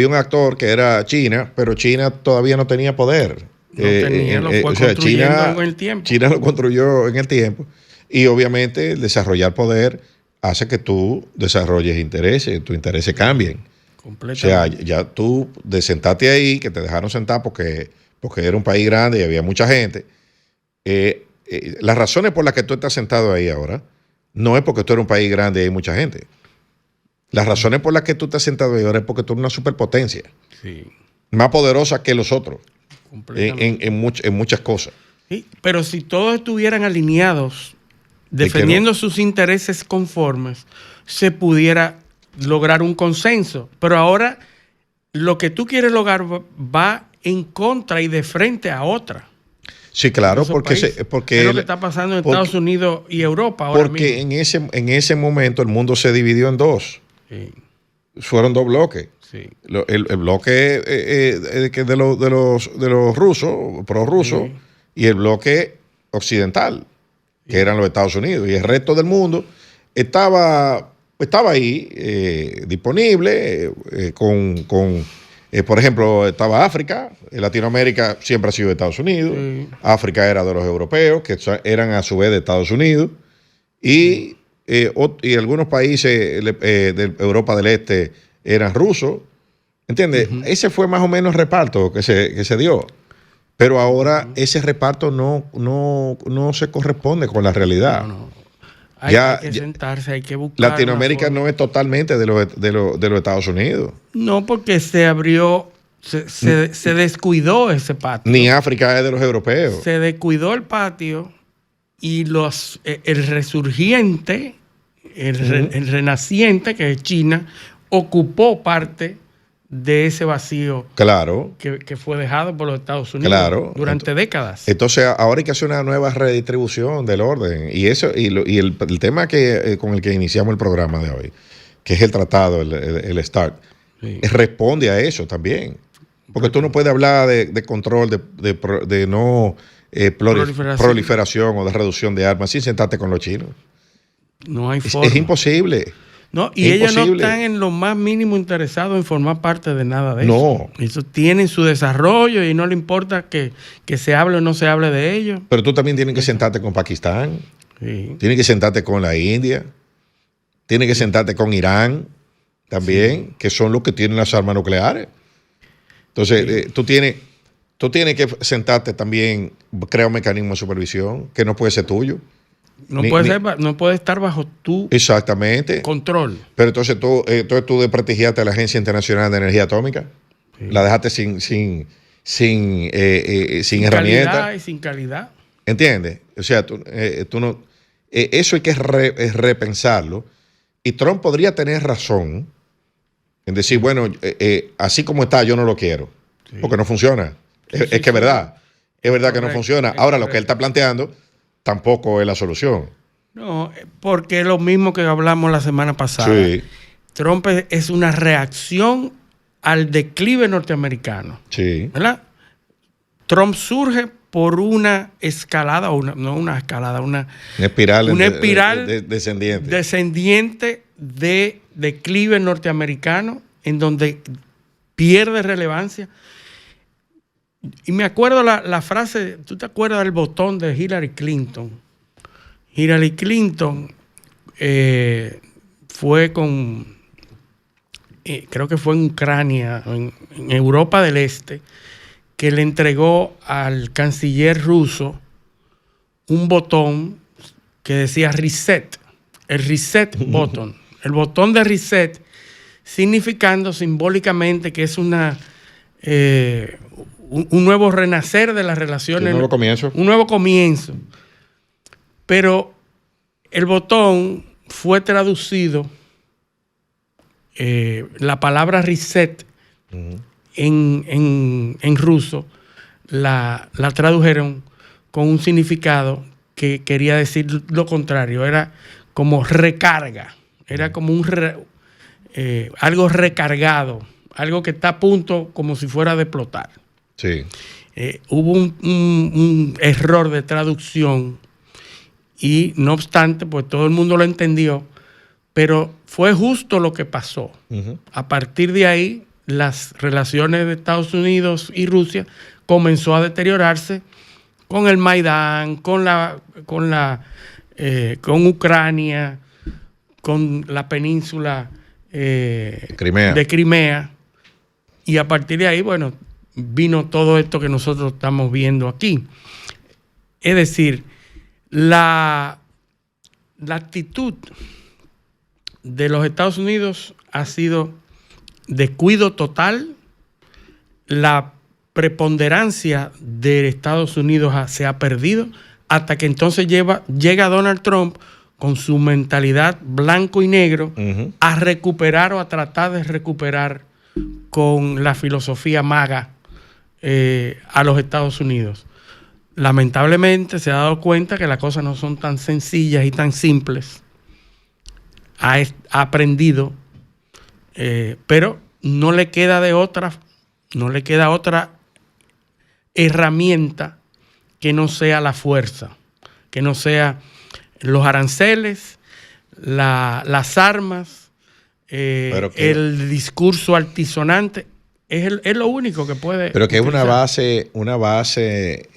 un actor que era China, pero China todavía no tenía poder. Lo fue construyendo en el tiempo. China lo construyó en el tiempo. Y obviamente el desarrollar poder hace que tú desarrolles intereses, tus intereses cambien. O sea, ya tú de sentarte ahí, que te dejaron sentar porque era un país grande y había mucha gente. Las razones por las que tú estás sentado ahí ahora no es porque tú eres un país grande y hay mucha gente. Las razones por las que tú estás sentado ahí ahora es porque tú eres una superpotencia. Sí. Más poderosa que los otros. En muchas cosas. Sí, pero si todos estuvieran alineados, defendiendo sus intereses conformes, se pudiera lograr un consenso. Pero ahora lo que tú quieres lograr va en contra y de frente a otra. Sí, claro, porque es lo que está pasando en Estados Unidos y Europa ahora porque mismo. en ese momento el mundo se dividió en dos. Sí. Fueron dos bloques. Sí. El bloque de los rusos, prorrusos, y el bloque occidental, que eran los Estados Unidos. Y el resto del mundo estaba ahí disponible por ejemplo, estaba África. Latinoamérica siempre ha sido de Estados Unidos. África era de los europeos, que eran a su vez de Estados Unidos. Y algunos países de Europa del Este eran rusos. ¿Entiendes? Ese fue más o menos el reparto que se dio. Pero ahora ese reparto no se corresponde con la realidad. Hay que sentarse, hay que buscar. Latinoamérica no es totalmente de los Estados Unidos. No, porque se abrió, se descuidó ese patio. Ni África es de los europeos. Se descuidó el patio y el resurgiente, el renaciente, que es China, ocupó parte de ese vacío, claro, que fue dejado por los Estados Unidos durante décadas. Entonces ahora hay que hacer una nueva redistribución del orden y el tema con el que iniciamos el programa de hoy, que es el tratado, el START, responde a eso también, porque tú no puedes hablar de control de no proliferación o de reducción de armas sin sentarte con los chinos. No hay forma. Es imposible. No, y ellos no están en lo más mínimo interesados en formar parte de nada de eso. No. Eso tienen su desarrollo y no le importa que se hable o no se hable de ellos. Pero tú también tienes que sentarte con Pakistán. Sí. Tienes que sentarte con la India. Tienes que sentarte con Irán también, que son los que tienen las armas nucleares. Entonces, tú tienes que sentarte también, crear un mecanismo de supervisión que no puede ser tuyo. No puede estar bajo tu control. Pero entonces tú desprestigiaste a la Agencia Internacional de Energía Atómica. Sí. La dejaste sin herramientas. Y sin calidad. ¿Entiendes? O sea, tú no... eso hay que repensarlo. Y Trump podría tener razón en decir, bueno, así como está, yo no lo quiero. Sí. Porque no funciona. Es que es verdad. Es verdad que no funciona. Ahora, lo que él está planteando tampoco es la solución. No, porque es lo mismo que hablamos la semana pasada. Sí. Trump es una reacción al declive norteamericano. Sí. ¿Verdad? Trump surge por una escalada, una espiral descendiente de declive norteamericano, en donde pierde relevancia. Y me acuerdo la frase, ¿tú te acuerdas del botón de Hillary Clinton? Hillary Clinton fue creo que fue en Ucrania, en Europa del Este, que le entregó al canciller ruso un botón que decía reset, el reset button, el botón de reset, significando simbólicamente que es un nuevo renacer de las relaciones. Un nuevo comienzo. Un nuevo comienzo. Pero el botón fue traducido, la palabra reset en ruso la tradujeron con un significado que quería decir lo contrario. Era como recarga. Era como algo recargado. Algo que está a punto como si fuera de explotar. Sí. Hubo un error de traducción y no obstante, pues todo el mundo lo entendió, pero fue justo lo que pasó. A partir de ahí, las relaciones de Estados Unidos y Rusia comenzó a deteriorarse con el Maidán, con Ucrania, con la península de Crimea. Y a partir de ahí, bueno, vino todo esto que nosotros estamos viendo aquí. Es decir, la actitud de los Estados Unidos ha sido descuido total. La preponderancia de Estados Unidos se ha perdido hasta que entonces llega Donald Trump con su mentalidad blanco y negro a recuperar o a tratar de recuperar con la filosofía MAGA a los Estados Unidos. Lamentablemente se ha dado cuenta que las cosas no son tan sencillas y tan simples. Ha aprendido, pero no le queda otra herramienta que no sea la fuerza, que no sea los aranceles, las armas, el discurso altisonante. Es lo único que puede. Pero que es una base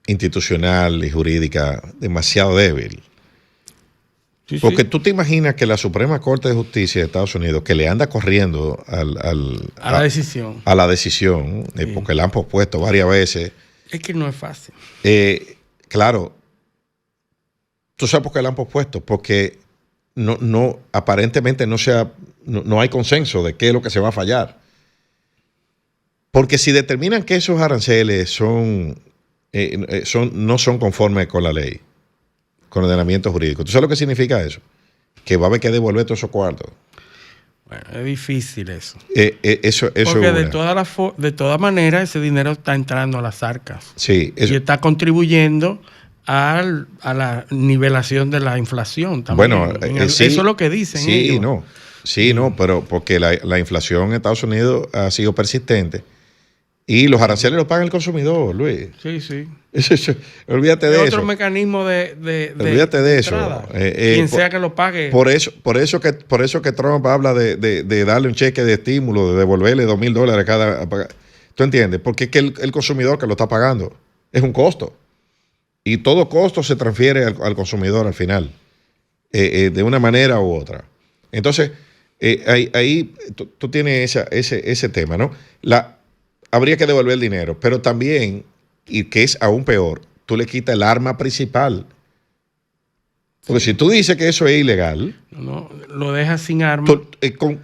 institucional y jurídica demasiado débil. Sí, porque tú te imaginas que la Suprema Corte de Justicia de Estados Unidos, que le anda corriendo a la decisión, sí, porque la han pospuesto varias veces. Es que no es fácil. Claro. ¿Tú sabes por qué la han pospuesto? Porque aparentemente no hay consenso de qué es lo que se va a fallar. Porque si determinan que esos aranceles no son conformes con la ley, con el ordenamiento jurídico, ¿tú sabes lo que significa eso? Que va a haber que devolver todos esos cuartos. Bueno, es difícil eso. Porque de todas maneras ese dinero está entrando a las arcas. Sí, y está contribuyendo a la nivelación de la inflación también. Bueno, sí, eso es lo que dicen. Sí, ellos. No, pero porque la inflación en Estados Unidos ha sido persistente y los aranceles los paga el consumidor, Luis. Sí. Olvídate de eso. Otro mecanismo olvídate de eso. Quien sea que lo pague. Por eso que Trump habla de darle un cheque de estímulo, de devolverle $2,000 cada. ¿Tú entiendes? Porque es que el consumidor que lo está pagando es un costo. Y todo costo se transfiere al consumidor al final, de una manera u otra. Entonces, ahí tú tienes ese tema, ¿no? Habría que devolver el dinero, pero también, y que es aún peor, tú le quitas el arma principal. Porque si tú dices que eso es ilegal, no, lo dejas sin arma.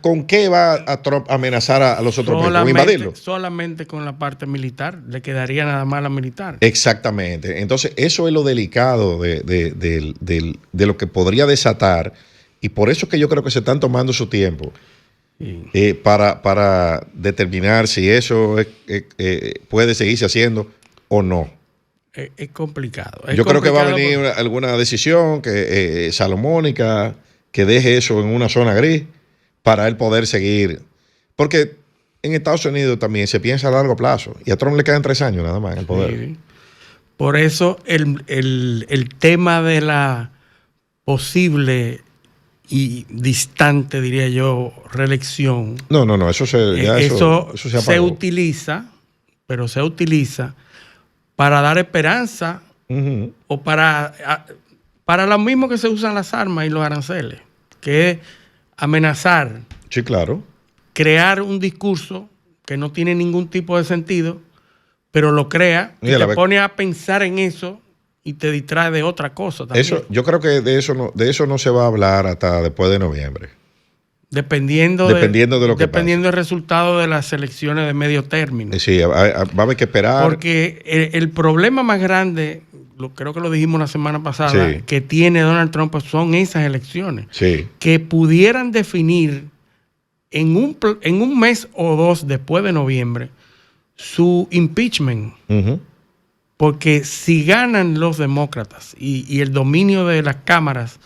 ¿Con qué va a Trump a amenazar a los otros países? ¿Con invadirlo? Solamente con la parte militar. Le quedaría nada más la militar. Exactamente. Entonces, eso es lo delicado de lo que podría desatar. Y por eso es que yo creo que se están tomando su tiempo para determinar si eso puede seguirse haciendo o no. Es complicado. Yo creo que va a venir alguna decisión salomónica que deje eso en una zona gris para él poder seguir. Porque en Estados Unidos también se piensa a largo plazo y a Trump le quedan 3 años nada más en el poder. Sí. Por eso el tema de la posible y distante, diría yo, reelección. No, eso se utiliza, pero se utiliza para dar esperanza o para lo mismo que se usan las armas y los aranceles, que es amenazar. Sí, claro. Crear un discurso que no tiene ningún tipo de sentido, pero lo crea y te pone a pensar en eso y te distrae de otra cosa también. Yo creo que de eso no se va a hablar hasta después de noviembre. Dependiendo del resultado de las elecciones de medio término. Sí, va a haber que esperar. Porque el problema más grande, creo que lo dijimos la semana pasada, que tiene Donald Trump son esas elecciones. Sí. Que pudieran definir en un mes o 2 después de noviembre su impeachment. Porque si ganan los demócratas y el dominio de las cámaras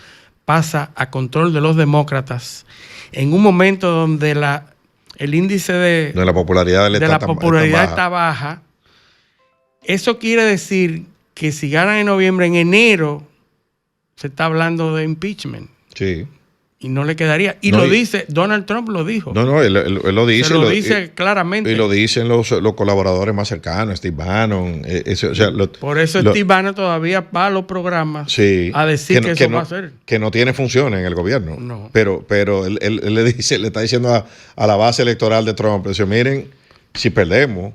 pasa a control de los demócratas, en un momento donde el índice de la popularidad está baja, eso quiere decir que si ganan en noviembre, en enero se está hablando de impeachment. Sí. Y no le quedaría. Y lo dice, Donald Trump lo dijo. No, él lo dice. Se lo dice claramente. Y lo dicen los colaboradores más cercanos, Steve Bannon. Por eso Steve Bannon todavía va a los programas a decir que eso va a ser. Que no tiene funciones en el gobierno. No. Pero él le está diciendo a la base electoral de Trump, dice, miren, si perdemos,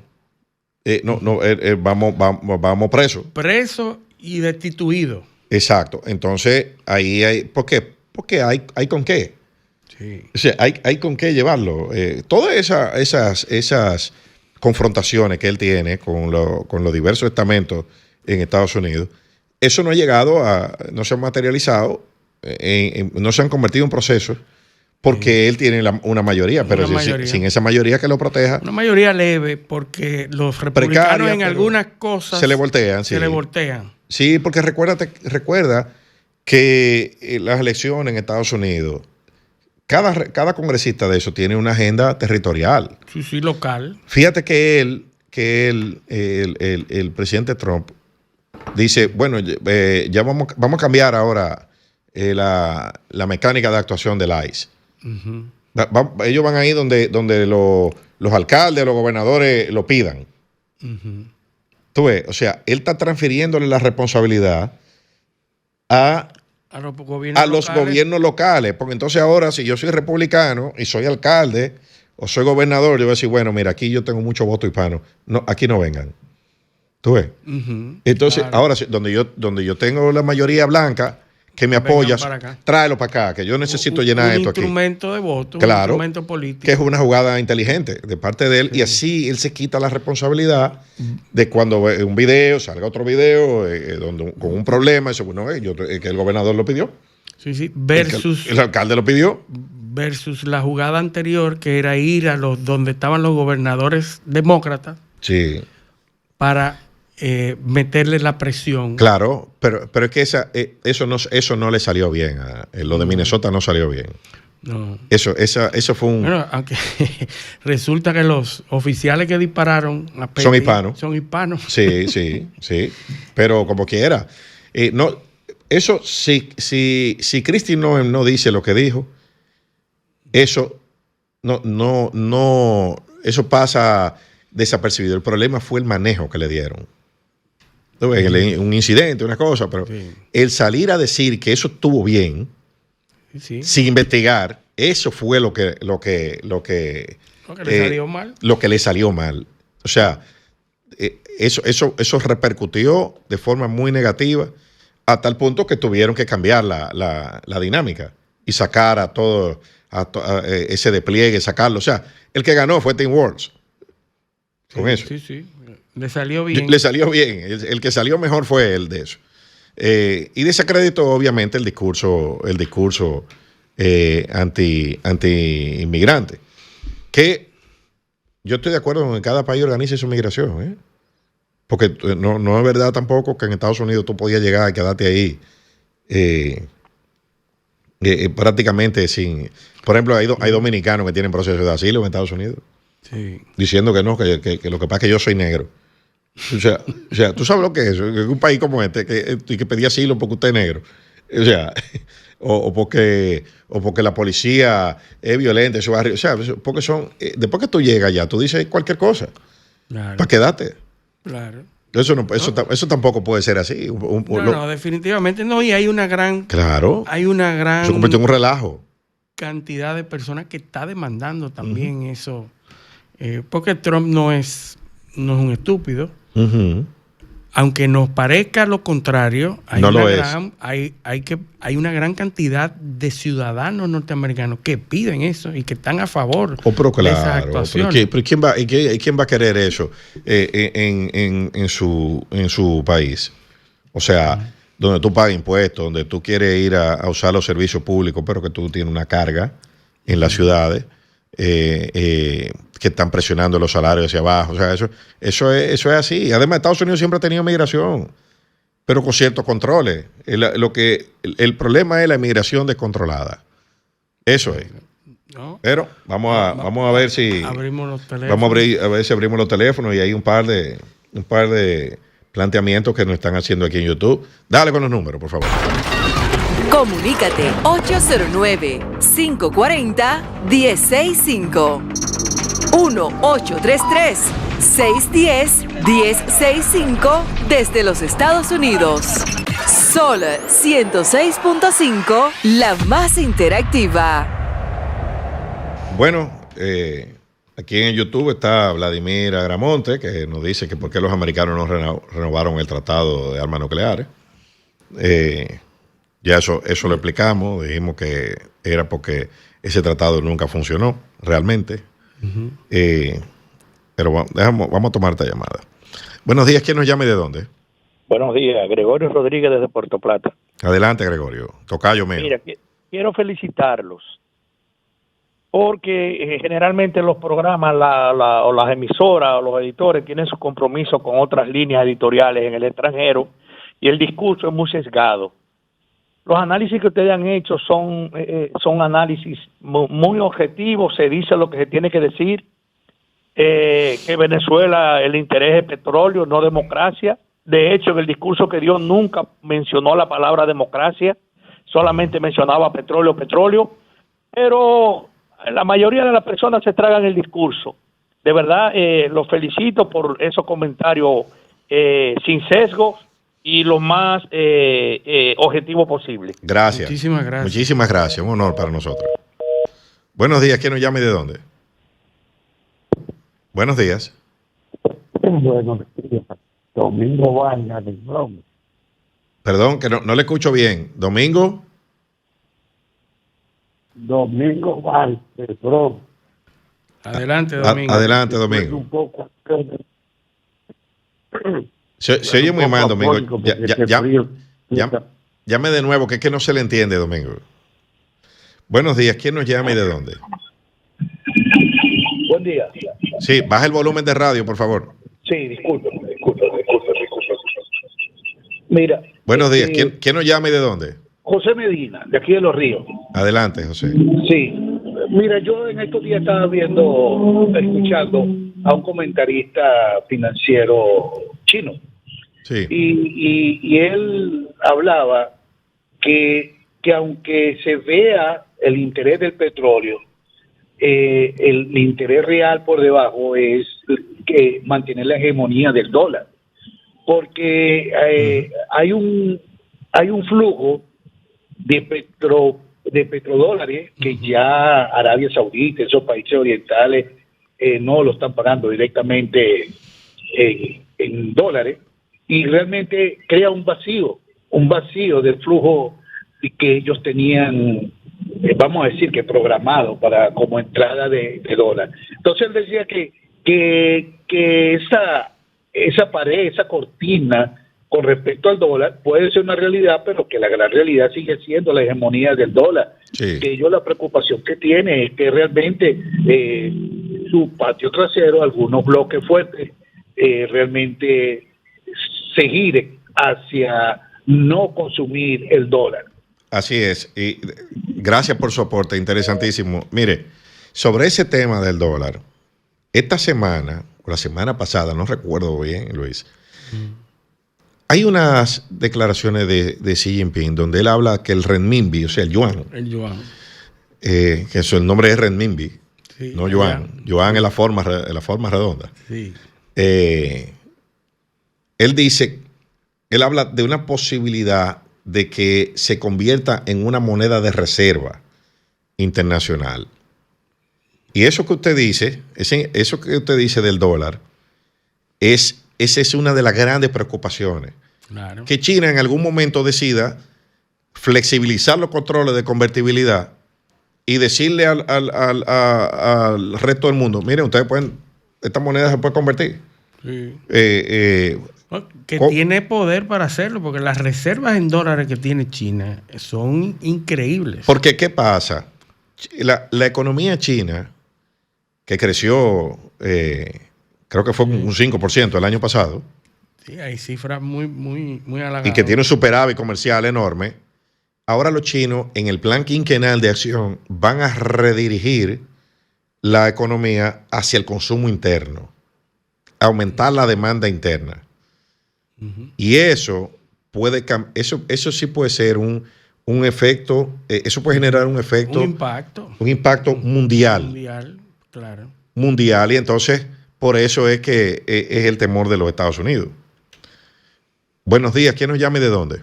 vamos presos. Presos y destituidos. Exacto. Entonces, ahí hay... ¿Por qué? Porque hay con qué. Sí. O sea, hay con qué llevarlo. Todas esas confrontaciones que él tiene con los diversos estamentos en Estados Unidos, eso no ha llegado no se ha materializado, no se han convertido en procesos porque él tiene una mayoría, pero sin esa mayoría que lo proteja. Una mayoría leve, porque los republicanos en algunas cosas se le voltean. Se le voltean. Sí, porque recuerda que las elecciones en Estados Unidos, cada congresista de eso tiene una agenda territorial. Sí, local. Fíjate que el presidente Trump dice, bueno, ya vamos a cambiar ahora la mecánica de actuación del ICE. Ellos van ahí donde los alcaldes, los gobernadores lo pidan. Tú ves, o sea, él está transfiriéndole la responsabilidad a los gobiernos locales. Porque entonces ahora, si yo soy republicano y soy alcalde o soy gobernador, yo voy a decir, bueno, mira, aquí yo tengo mucho voto hispano. No, aquí no vengan. ¿Tú ves? Entonces, ahora, donde yo tengo la mayoría blanca que me apoya, tráelo para acá, que yo necesito llenar esto aquí. Un instrumento de voto, claro, un instrumento político. Que es una jugada inteligente de parte de él, y así él se quita la responsabilidad de cuando un video, salga otro video con un problema, eso, bueno, que el gobernador lo pidió. Sí, versus... El alcalde lo pidió. Versus la jugada anterior, que era ir a donde estaban los gobernadores demócratas. Sí. Para... meterle la presión. Claro, pero es que eso no le salió bien. Lo de Minnesota no salió bien. No. Eso fue un... Bueno, aunque resulta que los oficiales que dispararon son hispanos. Son hispanos. Sí. Pero como quiera. Eso, si Christie no dice lo que dijo, eso eso pasa desapercibido. El problema fue el manejo que le dieron. Un incidente, una cosa, pero el salir a decir que eso estuvo bien, sin investigar, eso fue lo que le salió mal. Lo que le salió mal. O sea, eso repercutió de forma muy negativa a tal punto que tuvieron que cambiar la dinámica y sacar a todo ese despliegue, sacarlo. O sea, el que ganó fue Team Worlds. Con eso. Sí. Le salió bien. Le salió bien. El que salió mejor fue el de eso. Y desacreditó, obviamente, el discurso anti-inmigrante. Que yo estoy de acuerdo con que cada país organice su migración, porque no es verdad tampoco que en Estados Unidos tú podías llegar y quedarte ahí prácticamente sin... Por ejemplo, hay dominicanos que tienen proceso de asilo en Estados Unidos, diciendo que no, que lo que pasa es que yo soy negro. O sea, tú sabes lo que es eso, que un país como este que pedía asilo porque usted es negro. O sea, o porque la policía es violenta en su barrio. O sea, porque después que tú llegas allá, tú dices cualquier cosa para quedarte. Claro. Eso tampoco puede ser así. No, definitivamente no. Y hay una gran... Claro. Hay una gran... Se convirtió en un relajo. Cantidad de personas que está demandando también eso. Porque Trump no es un estúpido. Aunque nos parezca lo contrario, hay una gran cantidad de ciudadanos norteamericanos que piden eso y que están a favor de esas actuaciones. Pero ¿quién va a querer eso en su país? O sea, donde tú pagas impuestos, donde tú quieres ir a usar los servicios públicos, pero que tú tienes una carga en las ciudades que están presionando los salarios hacia abajo. O sea, eso es así. Además, Estados Unidos siempre ha tenido migración, pero con ciertos controles. El problema es la inmigración descontrolada. Eso es. ¿No? Pero vamos a ver si abrimos los teléfonos. Vamos a ver si abrimos los teléfonos, y hay un par de planteamientos que nos están haciendo aquí en YouTube. Dale con los números, por favor. Comunícate 809-540-1065. 1-833-610-1065 desde los Estados Unidos. Sol 106.5, la más interactiva. Bueno, aquí en YouTube está Vladimir Agramonte, que nos dice que por qué los americanos no renovaron el tratado de armas nucleares. Ya eso lo explicamos, dijimos que era porque ese tratado nunca funcionó realmente. Pero vamos a tomar esta llamada. Buenos días, ¿quién nos llama y de dónde? Buenos días, Gregorio Rodríguez desde Puerto Plata. Adelante, Gregorio, tocayo mío. Mira, quiero felicitarlos, porque generalmente los programas o las emisoras o los editores tienen su compromiso con otras líneas editoriales en el extranjero y el discurso es muy sesgado. Los análisis que ustedes han hecho son análisis muy objetivos, se dice lo que se tiene que decir, que Venezuela, el interés es petróleo, no democracia. De hecho, en el discurso que dio nunca mencionó la palabra democracia, solamente mencionaba petróleo, pero la mayoría de las personas se tragan el discurso. De verdad, los felicito por esos comentarios sin sesgos y lo más objetivo posible. Gracias. Muchísimas gracias. Un honor para nosotros. Buenos días. ¿Quién nos llama y de dónde? Buenos días. Buenos días. Domingo Vargas del Bronx. Perdón, que no le escucho bien. ¿Domingo? Domingo Vargas del Bronx. Adelante, Domingo. Adelante, Domingo. Un poco... Se oye muy mal, Domingo. Llame de nuevo, que es que no se le entiende, Domingo. Buenos días, ¿quién nos llama y de dónde? Buen día. Sí, baja el volumen de radio, por favor. Sí, disculpe. Mira. Buenos días, ¿quién nos llama y de dónde? José Medina, de aquí de Los Ríos. Adelante, José. Sí. Mira, yo en estos días estaba escuchando a un comentarista financiero chino. Sí. Y él hablaba que aunque se vea el interés del petróleo, el interés real por debajo es que mantener la hegemonía del dólar, porque hay un flujo de petrodólares que ya Arabia Saudita, esos países orientales no lo están pagando directamente en dólares, y realmente crea un vacío del flujo que ellos tenían, vamos a decir que programado para como entrada de dólar. Entonces él decía que esa pared, esa cortina con respecto al dólar puede ser una realidad, pero que la gran realidad sigue siendo la hegemonía del dólar. Sí. Que ellos, la preocupación que tiene es que realmente su patio trasero, algunos bloques fuertes, realmente se gire hacia no consumir el dólar. Así es, y gracias por su aporte, interesantísimo. Mire, sobre ese tema del dólar, esta semana, o la semana pasada, no recuerdo bien, Luis, hay unas declaraciones de Xi Jinping donde él habla que el renminbi, o sea, el yuan, que el nombre es renminbi, sí, no yuan. Yuan es la forma redonda. Sí. Él habla de una posibilidad de que se convierta en una moneda de reserva internacional. Y eso que usted dice, eso que usted dice del dólar, esa es una de las grandes preocupaciones. Claro. Que China en algún momento decida flexibilizar los controles de convertibilidad y decirle al resto del mundo, miren, ustedes pueden, esta moneda se puede convertir. Sí. Tiene poder para hacerlo, porque las reservas en dólares que tiene China son increíbles. Porque, ¿qué pasa? La economía china, que creció, creo que fue un 5% el año pasado. Sí, hay cifras muy halagadas. Y que tiene un superávit comercial enorme. Ahora los chinos, en el plan quinquenal de acción, van a redirigir la economía hacia el consumo interno, aumentar la demanda interna. Y eso puede eso sí puede ser un efecto, eso puede generar un efecto, un impacto mundial, claro, mundial, y entonces por eso es que es el temor de los Estados Unidos. Buenos días, ¿quién nos llama y de dónde?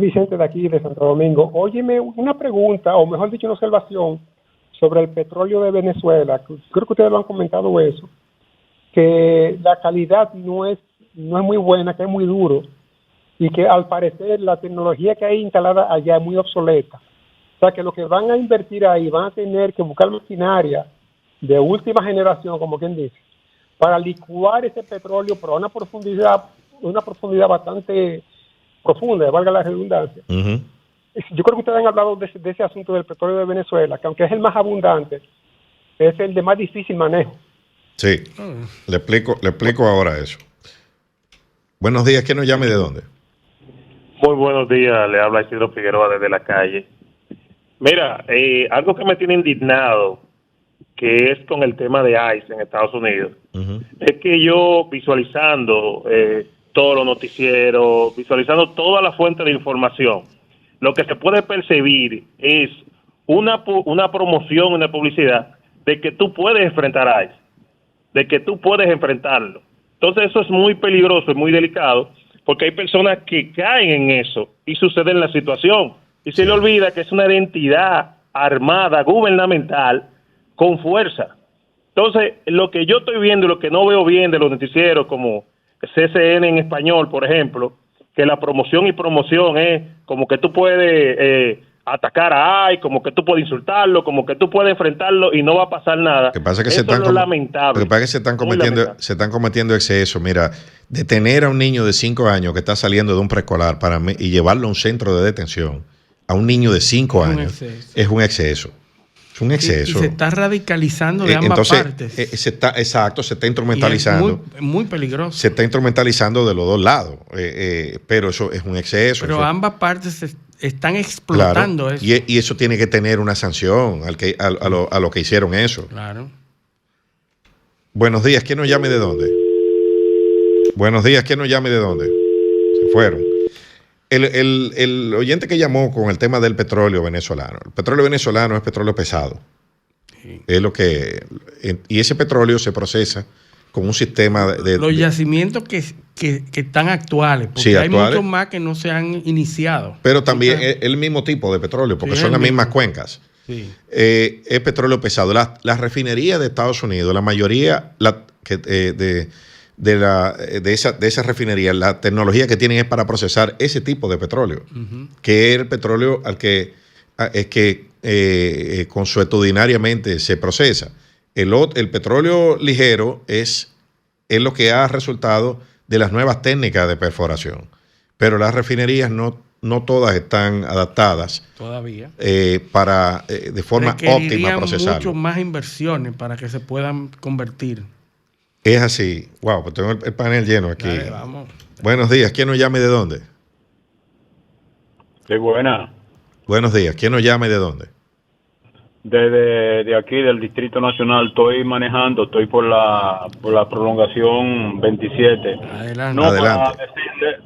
Vicente, de aquí, de Santo Domingo. Óyeme, una pregunta, o mejor dicho, una observación sobre el petróleo de Venezuela. Creo que ustedes lo han comentado eso, que la calidad no es muy buena, que es muy duro, y que al parecer la tecnología que hay instalada allá es muy obsoleta. O sea que lo que van a invertir ahí van a tener que buscar maquinaria de última generación, como quien dice, para licuar ese petróleo, pero a una profundidad bastante profunda, valga la redundancia. Uh-huh. Yo creo que ustedes han hablado de ese asunto del petróleo de Venezuela, que aunque es el más abundante, es el de más difícil manejo. Sí, le explico ahora eso. Buenos días, ¿quién nos llama y de dónde? Muy buenos días, le habla Isidro Figueroa desde la calle. Mira, algo que me tiene indignado, que es con el tema de ICE en Estados Unidos, es que yo visualizando todos los noticieros, visualizando toda la fuente de información, lo que se puede percibir es una promoción, una publicidad de que tú puedes enfrentar a ICE, de que tú puedes enfrentarlo. Entonces eso es muy peligroso y muy delicado, porque hay personas que caen en eso y sucede en la situación. Y se le olvida que es una entidad armada, gubernamental, con fuerza. Entonces, lo que yo estoy viendo y lo que no veo bien de los noticieros como CCN en español, por ejemplo, que la promoción es como que tú puedes atacar a AI, como que tú puedes insultarlo, como que tú puedes enfrentarlo y no va a pasar nada. Lo que pasa es que eso es lo lamentable. Lo que pasa es que se están cometiendo excesos. Mira, detener a un niño de 5 años que está saliendo de un preescolar y llevarlo a un centro de detención, a un niño de 5 años, es un exceso. Es un exceso. Y se está radicalizando de ambas partes. Se está instrumentalizando. Es muy peligroso. Se está instrumentalizando de los dos lados. Pero eso es un exceso. Pero ambas partes están explotando, claro, eso. Y eso tiene que tener una sanción a lo que hicieron eso. Claro. Buenos días, ¿quién nos llama y de dónde? Buenos días, ¿quién nos llama y de dónde? Se fueron. El oyente que llamó con el tema del petróleo venezolano. El petróleo venezolano es petróleo pesado. Sí. Es lo que, y ese petróleo se procesa con un sistema de los yacimientos que están actuales, porque sí, hay muchos más que no se han iniciado. Pero también es el mismo tipo de petróleo, porque son las mismas cuencas. Sí. Es petróleo pesado. Las refinerías de Estados Unidos, la mayoría de esa refinería, la tecnología que tienen es para procesar ese tipo de petróleo, que es el petróleo al que consuetudinariamente se procesa. El petróleo ligero es lo que ha resultado de las nuevas técnicas de perforación, pero las refinerías no todas están adaptadas todavía para de forma óptima procesarlo. Mucho más inversiones para que se puedan convertir. Es así. Wow, pues tengo el panel lleno aquí. Dale, vamos. Buenos días. ¿Quién nos llama y de dónde? Sí, buena. Buenos días. ¿Quién nos llama y de dónde? De aquí, del Distrito Nacional, estoy manejando, estoy por la prolongación 27. Adelante. No, Adelante. para decirle,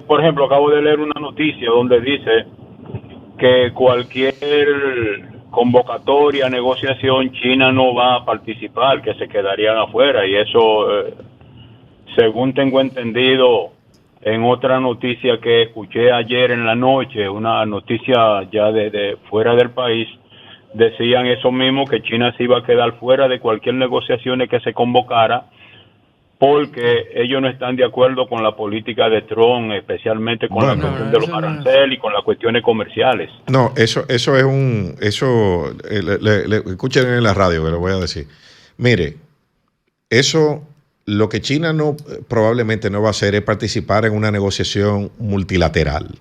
por ejemplo, acabo de leer una noticia donde dice que cualquier convocatoria, negociación, China no va a participar, que se quedarían afuera, y eso, según tengo entendido, en otra noticia que escuché ayer en la noche, una noticia ya de fuera del país, decían eso mismo, que China se iba a quedar fuera de cualquier negociación que se convocara, porque ellos no están de acuerdo con la política de Trump, especialmente con la cuestión de los aranceles y con las cuestiones comerciales. No, eso es escuchen en la radio que lo voy a decir. Mire, lo que China probablemente no va a hacer es participar en una negociación multilateral.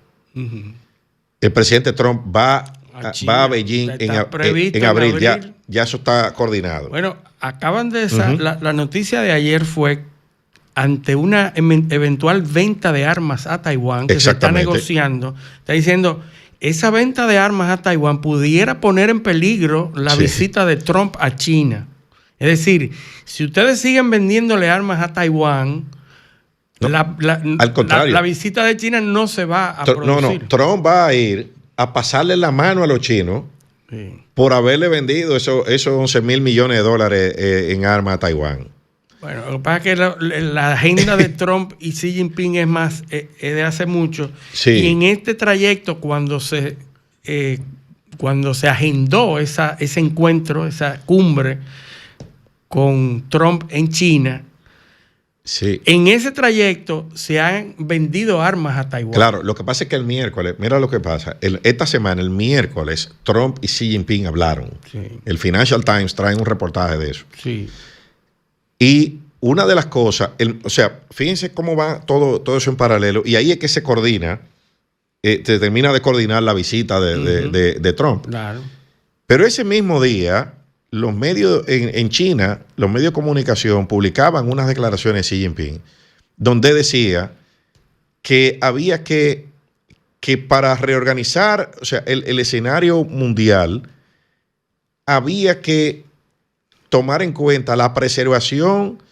El presidente Trump va a Beijing en abril. Ya eso está coordinado. Bueno, acaban de la noticia de ayer fue ante una eventual venta de armas a Taiwán que se está negociando. Está diciendo, esa venta de armas a Taiwán pudiera poner en peligro la visita de Trump a China. Es decir, si ustedes siguen vendiéndole armas a Taiwán, al contrario, la visita de China no se va a producir. Trump va a ir a pasarle la mano a los chinos por haberle vendido esos 11 mil millones de dólares en armas a Taiwán. Bueno, lo que pasa es que la agenda de Trump y Xi Jinping es de hace mucho. Sí. Y en este trayecto, cuando se agendó ese encuentro, esa cumbre con Trump en China, en ese trayecto se han vendido armas a Taiwán. Claro, lo que pasa es que el miércoles, mira lo que pasa, esta semana, el miércoles, Trump y Xi Jinping hablaron. El Financial Times trae un reportaje de eso. Sí. Y una de las cosas, fíjense cómo va todo eso en paralelo, y ahí es que se coordina, se termina de coordinar la visita de Trump. Claro. Pero ese mismo día, los medios en China, los medios de comunicación publicaban unas declaraciones de Xi Jinping, donde decía que había que para reorganizar, el escenario mundial, había que tomar en cuenta la preservación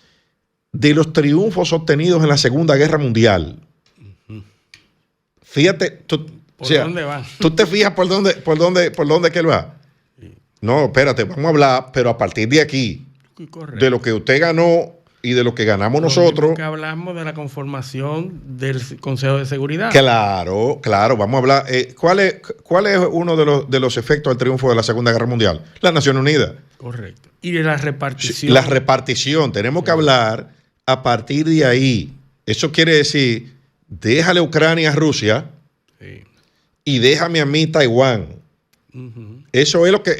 de los triunfos obtenidos en la Segunda Guerra Mundial. Fíjate, ¿dónde va? ¿Tú te fijas por dónde que él va? Sí. No, espérate, vamos a hablar, pero a partir de aquí, de lo que usted ganó y de lo que ganamos nosotros. Que hablamos de la conformación del Consejo de Seguridad. Claro, vamos a hablar. ¿Cuál es uno de los efectos del triunfo de la Segunda Guerra Mundial? Las Naciones Unidas. Correcto. Y de la repartición. La repartición. Tenemos que hablar a partir de ahí. Eso quiere decir, déjale Ucrania a Rusia y déjame a mí Taiwán. Eso es lo que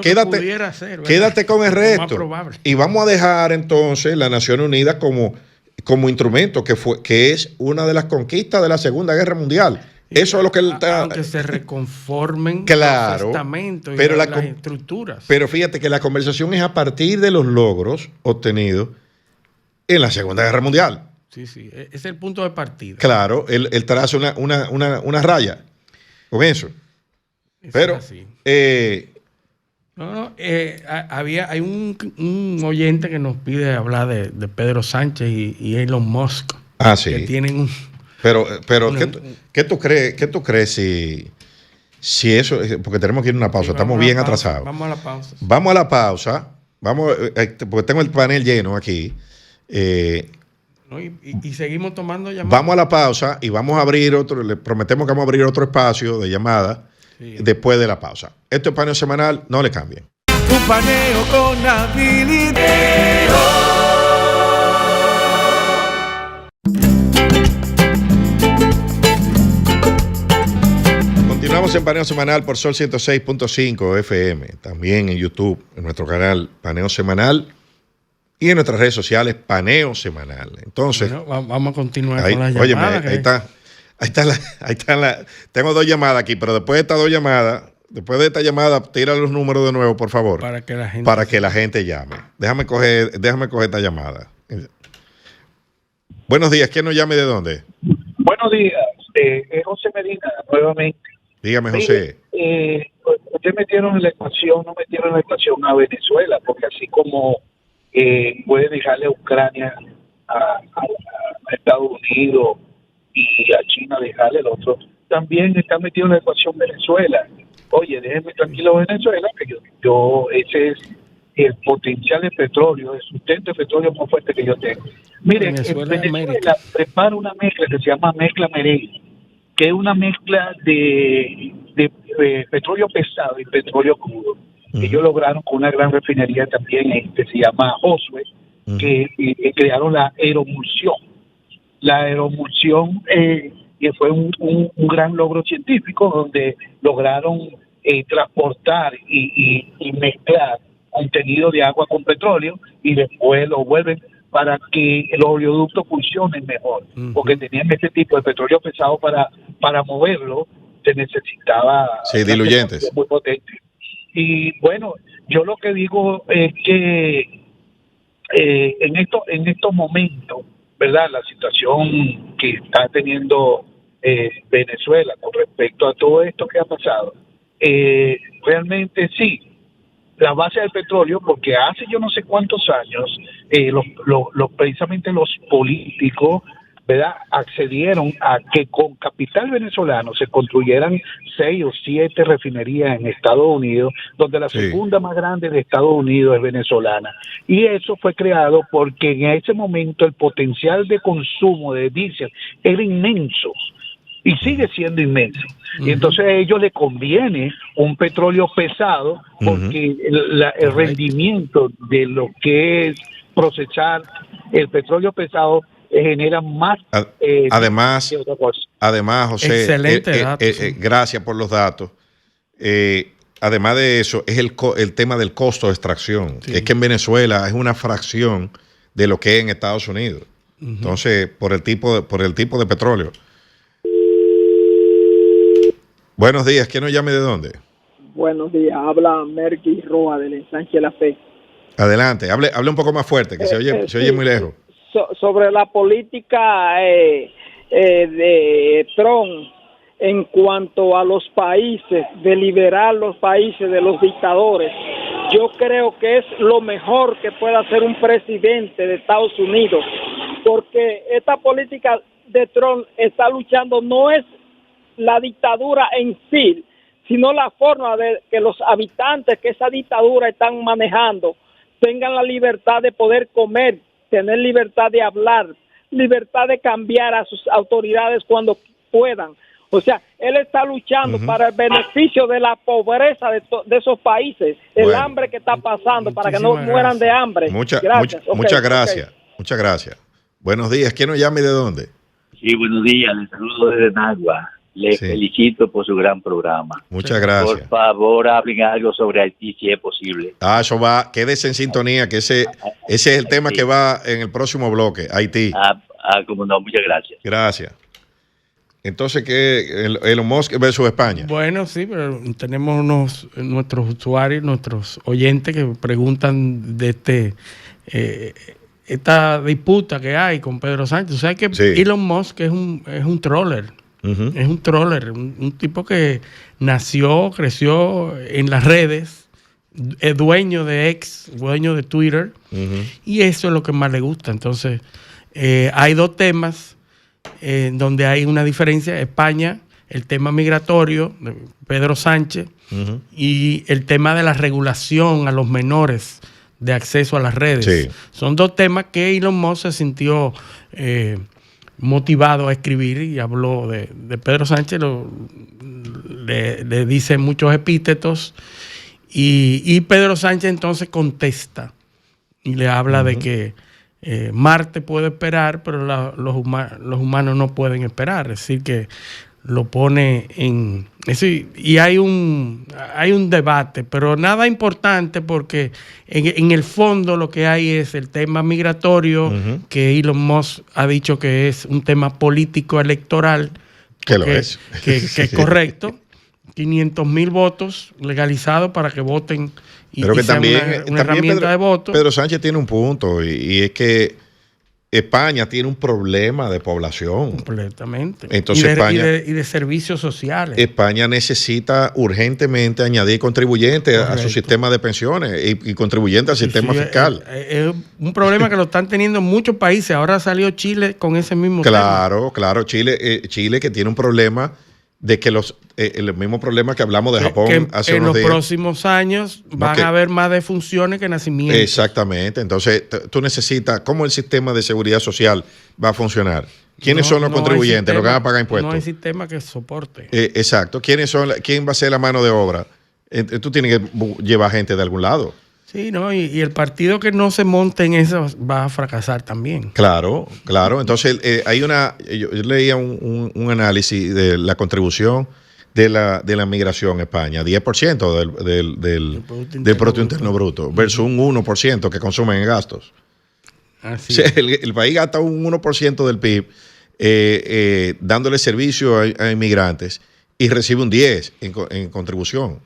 quédate con el resto. Y vamos a dejar entonces la Nación Unida como instrumento que es una de las conquistas de la Segunda Guerra Mundial. Eso es lo que él está. Aunque se reconformen los estamentos y las estructuras. Pero fíjate que la conversación es a partir de los logros obtenidos en la Segunda Guerra Mundial. Sí, ese es el punto de partida. Claro, él traza una raya con eso. Pero hay un oyente que nos pide hablar de Pedro Sánchez y Elon Musk. Sí. Que tienen un. Pero ¿qué tú crees si eso? Porque tenemos que ir a una pausa, estamos bien atrasados. Vamos a la pausa. Porque tengo el panel lleno aquí. Y seguimos tomando llamadas. Vamos a la pausa y vamos a abrir le prometemos que vamos a abrir otro espacio de llamadas después de la pausa. Esto es paneo semanal, no le cambien. Un paneo con habilidad. Estamos en Paneo Semanal por Sol 106.5 FM, también en YouTube, en nuestro canal Paneo Semanal y en nuestras redes sociales Paneo Semanal. Entonces, bueno, vamos a continuar con las llamadas. Ahí está. Tengo 2 llamadas aquí, pero después de esta llamada, tira los números de nuevo, por favor. Para que la gente llame. Déjame coger esta llamada. Buenos días, ¿quién nos llame de dónde? Buenos días, es José Medina, nuevamente. Dígame, José. Ustedes no metieron en la ecuación a Venezuela, porque así como puede dejarle a Ucrania, a Estados Unidos y a China dejarle el otro, también está metido en la ecuación Venezuela. Oye, déjenme tranquilo Venezuela, que yo ese es el potencial de petróleo, el sustento de petróleo más fuerte que yo tengo. Miren, Venezuela prepara una mezcla que se llama mezcla merengue, que es una mezcla de petróleo pesado y petróleo crudo. Ellos lograron con una gran refinería también que se llama Oswey, que crearon la aeromulsión. La aeromulsión fue un gran logro científico donde lograron transportar y mezclar contenido de agua con petróleo y después lo vuelven para que los oleoductos funcionen mejor, porque tenían este tipo de petróleo pesado para moverlo, se necesitaba diluyentes muy potente. Y bueno, yo lo que digo es que en estos momentos, ¿verdad? La situación que está teniendo Venezuela con respecto a todo esto que ha pasado, realmente sí, la base del petróleo, porque hace yo no sé cuántos años, precisamente los políticos, ¿verdad?, accedieron a que con capital venezolano se construyeran 6 o 7 refinerías en Estados Unidos, donde la segunda más grande de Estados Unidos es venezolana. Y eso fue creado porque en ese momento el potencial de consumo de diésel era inmenso. Y sigue siendo inmenso. Y entonces a ellos les conviene un petróleo pesado porque el rendimiento de lo que es procesar el petróleo pesado genera más además, que otra cosa. Además, José, excelente dato, gracias por los datos. Además de eso, es el tema del costo de extracción. Sí. Es que en Venezuela es una fracción de lo que es en Estados Unidos. Entonces, por el tipo de petróleo. Buenos días, ¿quién nos llame de dónde? Buenos días, habla Merky Roa del Ensanche La Fe. Adelante, hable un poco más fuerte, que se oye muy lejos. Sobre la política de Trump en cuanto a los países, de liberar los países de los dictadores, yo creo que es lo mejor que puede hacer un presidente de Estados Unidos, porque esta política de Trump está luchando, no es la dictadura en sí, sino la forma de que los habitantes que esa dictadura están manejando tengan la libertad de poder comer, tener libertad de hablar, libertad de cambiar a sus autoridades cuando puedan. O sea, él está luchando para el beneficio de la pobreza de esos países, el hambre que está pasando, para que no mueran de hambre. Muchas gracias. Muchas gracias. Buenos días. ¿Quién nos llama y de dónde? Sí, buenos días. Les saludo desde Nagua. Les felicito por su gran programa. Muchas gracias. Por favor, hablen algo sobre Haití, si es posible. Eso va. Quédese en sintonía, que ese es el tema que va en el próximo bloque, Haití. Como no, muchas gracias. Gracias. Entonces, ¿qué? Elon Musk versus España. Bueno, sí, pero tenemos nuestros usuarios, nuestros oyentes que preguntan de esta disputa que hay con Pedro Sánchez. O sea que Elon Musk es un troller. Es un troller, un tipo que nació, creció en las redes, es dueño de dueño de Twitter, y eso es lo que más le gusta. Entonces, hay 2 temas donde hay una diferencia. España, el tema migratorio de Pedro Sánchez, y el tema de la regulación a los menores de acceso a las redes. Sí. Son 2 temas que Elon Musk se sintió motivado a escribir y habló de Pedro Sánchez, le dice muchos epítetos y Pedro Sánchez entonces contesta y le habla de que Marte puede esperar, pero los humanos no pueden esperar. Es decir, que lo pone en eso, y hay un debate, pero nada importante, porque en el fondo lo que hay es el tema migratorio, que Elon Musk ha dicho que es un tema político electoral, que lo es, que es correcto. 500,000 votos legalizados para que voten y pero que sea también, una herramienta de voto. Pedro Sánchez tiene un punto, y es que España tiene un problema de población. Completamente. Entonces, y de servicios sociales. España necesita urgentemente añadir contribuyentes a su sistema de pensiones y contribuyentes al sistema fiscal. Es un problema que lo están teniendo muchos países. Ahora salió Chile con ese mismo tema. Claro. Chile que tiene un problema de que el mismo problema que hablamos de Japón hace unos días. En los próximos años van a haber más defunciones que nacimientos. Exactamente. Entonces, tú necesitas, ¿cómo el sistema de seguridad social va a funcionar? ¿Quiénes son los contribuyentes, los que van a pagar impuestos? No hay sistema que soporte. Exacto. ¿Quién va a ser la mano de obra? Tú tienes que llevar gente de algún lado. Sí, ¿no? Y el partido que no se monte en eso va a fracasar también. Claro. Entonces, yo leía un análisis de la contribución de la migración a España, 10% del Producto Interno Bruto, versus un 1% que consumen en gastos. Así o sea, el país gasta un 1% del PIB dándole servicio a inmigrantes y recibe un 10% en contribución.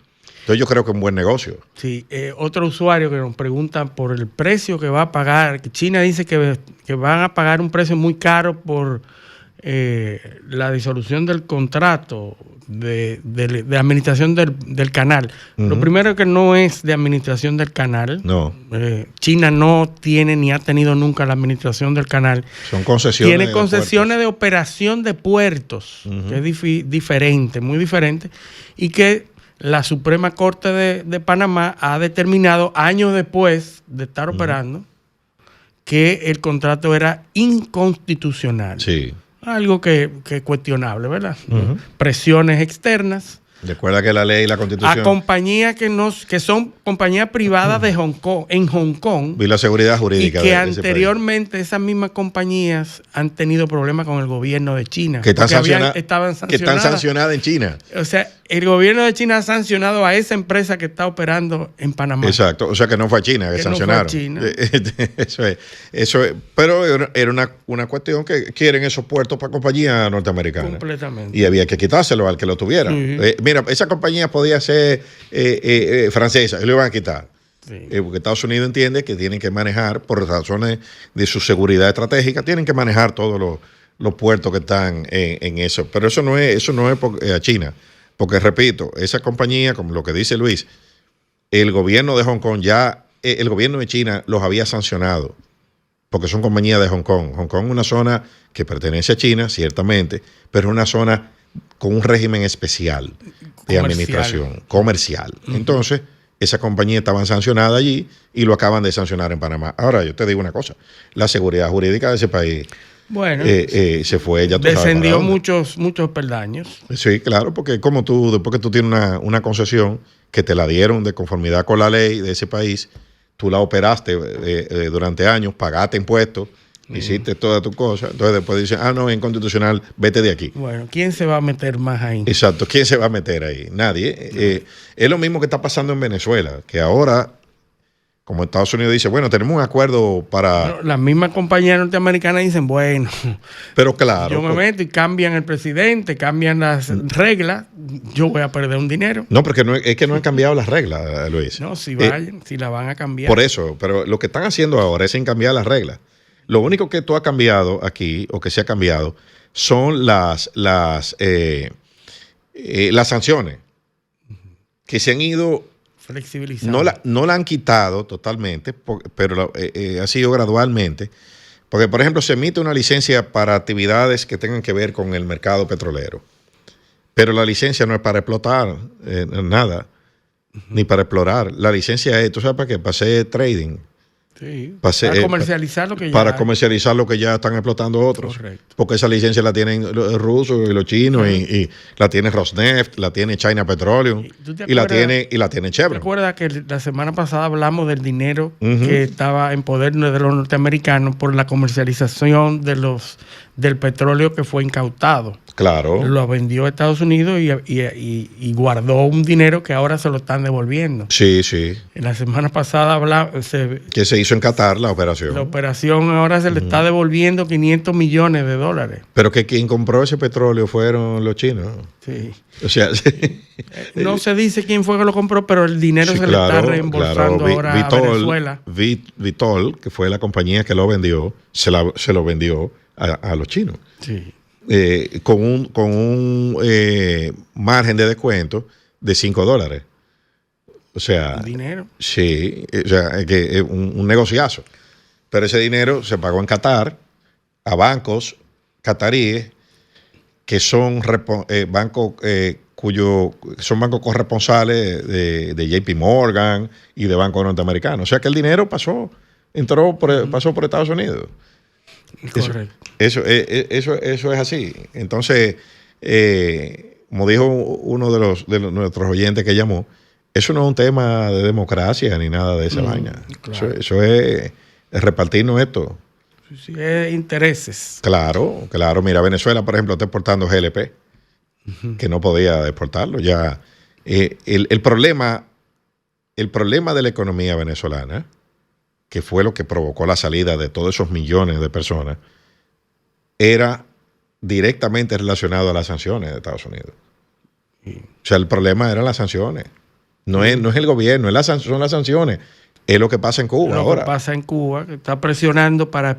Entonces yo creo que es un buen negocio. Sí, otro usuario que nos pregunta por el precio que va a pagar. China dice que van a pagar un precio muy caro por la disolución del contrato de administración del canal. Lo primero es que no es de administración del canal. No. China no tiene ni ha tenido nunca la administración del canal. Son concesiones. Tiene concesiones de operación de puertos, que es diferente, muy diferente, y que la Suprema Corte de Panamá ha determinado años después de estar operando que el contrato era inconstitucional. Sí. Algo que es cuestionable, ¿verdad? Presiones externas. Recuerda que la ley y la Constitución. A compañías que son compañías privadas de Hong Kong, en Hong Kong. Y la seguridad jurídica. Y que anteriormente esas mismas compañías han tenido problemas con el gobierno de China. Que están sancionadas en China. O sea, el gobierno de China ha sancionado a esa empresa que está operando en Panamá. Exacto. O sea, que no fue a China, que sancionaron. No fue a China. Eso es. Pero era una cuestión que quieren esos puertos para compañías norteamericanas. Completamente. Y había que quitárselo al que lo tuviera. Mira, esa compañía podía ser francesa y lo iban a quitar. Sí. Porque Estados Unidos entiende que tienen que manejar, por razones de su seguridad estratégica, tienen que manejar todos los puertos que están en eso. Pero eso no es a China. Porque, repito, esa compañía, como lo que dice Luis, el gobierno de Hong Kong el gobierno de China los había sancionado. Porque son compañías de Hong Kong. Hong Kong es una zona que pertenece a China, ciertamente, pero es una zona con un régimen especial de administración comercial. Entonces, esa compañía estaban sancionada allí y lo acaban de sancionar en Panamá. Ahora, yo te digo una cosa, la seguridad jurídica de ese país se fue, ya tú descendió muchos peldaños. Sí, claro, porque después que tú tienes una concesión que te la dieron de conformidad con la ley de ese país, tú la operaste durante años, pagaste impuestos, hiciste todas tus cosas, entonces después dicen, no, es inconstitucional, vete de aquí. Bueno, ¿quién se va a meter más ahí? Exacto, ¿quién se va a meter ahí? Nadie. Es lo mismo que está pasando en Venezuela, que ahora, como Estados Unidos dice, bueno, tenemos un acuerdo para... Las mismas compañías norteamericanas dicen, bueno, pero claro, yo me meto y cambian el presidente, cambian las reglas, yo voy a perder un dinero. No, porque es que no han cambiado las reglas, Luis. No, si la van a cambiar. Por eso, pero lo que están haciendo ahora es sin cambiar las reglas. Lo único que tú has cambiado aquí, o que se ha cambiado, son las sanciones que se han ido flexibilizando. No la han quitado totalmente, pero ha sido gradualmente. Porque, por ejemplo, se emite una licencia para actividades que tengan que ver con el mercado petrolero. Pero la licencia no es para explotar nada, ni para explorar. La licencia es, ¿tú sabes para qué? Para hacer trading. Sí, para comercializar lo que ya... Para comercializar lo que ya están explotando otros. Correcto. Porque esa licencia la tienen los rusos y los chinos, y la tiene Rosneft, la tiene China Petroleum, y la tiene Chevron. Recuerda que la semana pasada hablamos del dinero que estaba en poder de los norteamericanos por la comercialización de del petróleo que fue incautado. Claro. Lo vendió a Estados Unidos y guardó un dinero que ahora se lo están devolviendo. Sí, sí. En la semana pasada que se hizo en Qatar la operación. La operación ahora se le está devolviendo $500 millones. Pero que quien compró ese petróleo fueron los chinos. Sí. O sea, no se dice quién fue que lo compró, pero el dinero se le está reembolsando ahora a Venezuela. Vitol, que fue la compañía que lo vendió, se lo vendió a los chinos. Sí. Con un margen de descuento de $5. O sea, dinero. Sí, o sea, que es un negociazo. Pero ese dinero se pagó en Qatar a bancos cataríes que son bancos son bancos corresponsales de JP Morgan y de bancos norteamericanos. O sea que el dinero pasó por Estados Unidos. Correcto. Eso es así. Entonces, como dijo uno de nuestros oyentes que llamó, eso no es un tema de democracia ni nada de esa vaina. Claro. Eso es repartirnos esto. Sí, es intereses. Claro. Mira, Venezuela, por ejemplo, está exportando GLP, que no podía exportarlo. Ya el problema de la economía venezolana, que fue lo que provocó la salida de todos esos millones de personas, era directamente relacionado a las sanciones de Estados Unidos. O sea, el problema eran las sanciones. No es el gobierno, son las sanciones. Es lo que pasa en Cuba ahora. Lo que pasa en Cuba, que está presionando para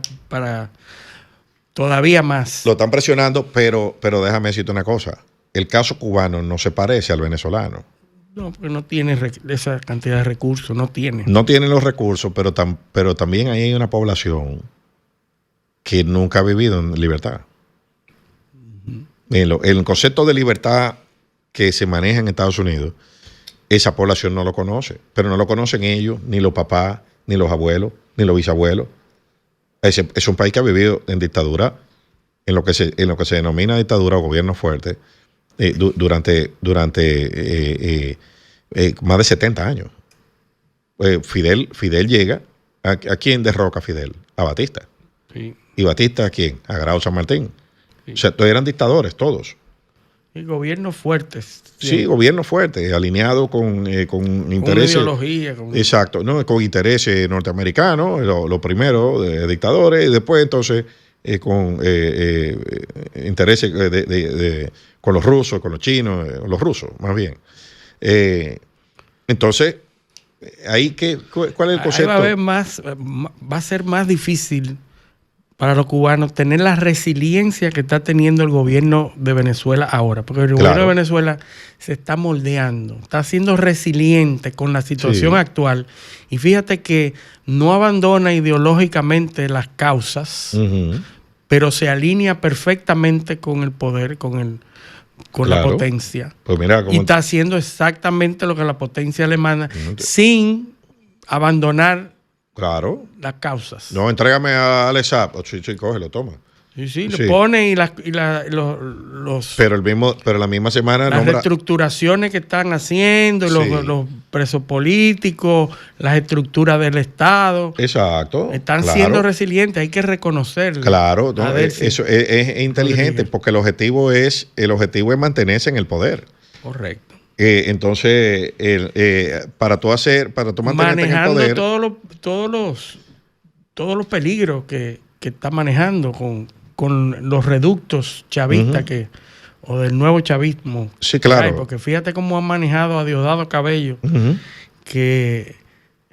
todavía más. Lo están presionando, pero déjame decirte una cosa. El caso cubano no se parece al venezolano. No, porque no tiene esa cantidad de recursos, no tiene. No tienen los recursos, pero también ahí hay una población que nunca ha vivido en libertad. El concepto de libertad que se maneja en Estados Unidos, esa población no lo conoce, pero no lo conocen ellos, ni los papás, ni los abuelos, ni los bisabuelos. Es un país que ha vivido en dictadura, en lo que se denomina dictadura o gobierno fuerte, durante más de 70 años. Fidel llega, ¿a quién derroca Fidel? A Batista. Sí. ¿Y Batista a quién? A Grau San Martín. Sí. O sea, todos eran dictadores, todos. Y gobiernos fuertes. Sí, gobiernos fuertes, alineados con intereses. Con ideología. Exacto, ¿no? Con intereses norteamericanos, lo primero, de dictadores, y después entonces con intereses con los rusos, con los chinos, los rusos, más bien. Entonces, ¿cuál es el concepto? Va a ser más difícil para los cubanos tener la resiliencia que está teniendo el gobierno de Venezuela ahora, porque el gobierno de Venezuela se está moldeando, está siendo resiliente con la situación actual, y fíjate que no abandona ideológicamente las causas, pero se alinea perfectamente con el poder, con la potencia. Pues mira, y está haciendo exactamente lo que la potencia le manda, sin abandonar las causas. No, entrégame a Alex Saab. Sí, cógelo, toma. Sí, lo pone y los... Pero la misma semana... Las reestructuraciones que están haciendo, los presos políticos, las estructuras del Estado. Exacto. Están siendo resilientes, hay que reconocerlo. Claro, eso es inteligente, porque el objetivo es mantenerse en el poder. Correcto. Entonces, para tú mantenerte en el poder, todos los peligros que está manejando con los reductos chavistas o del nuevo chavismo. Sí, claro. Porque fíjate cómo han manejado a Diosdado Cabello, que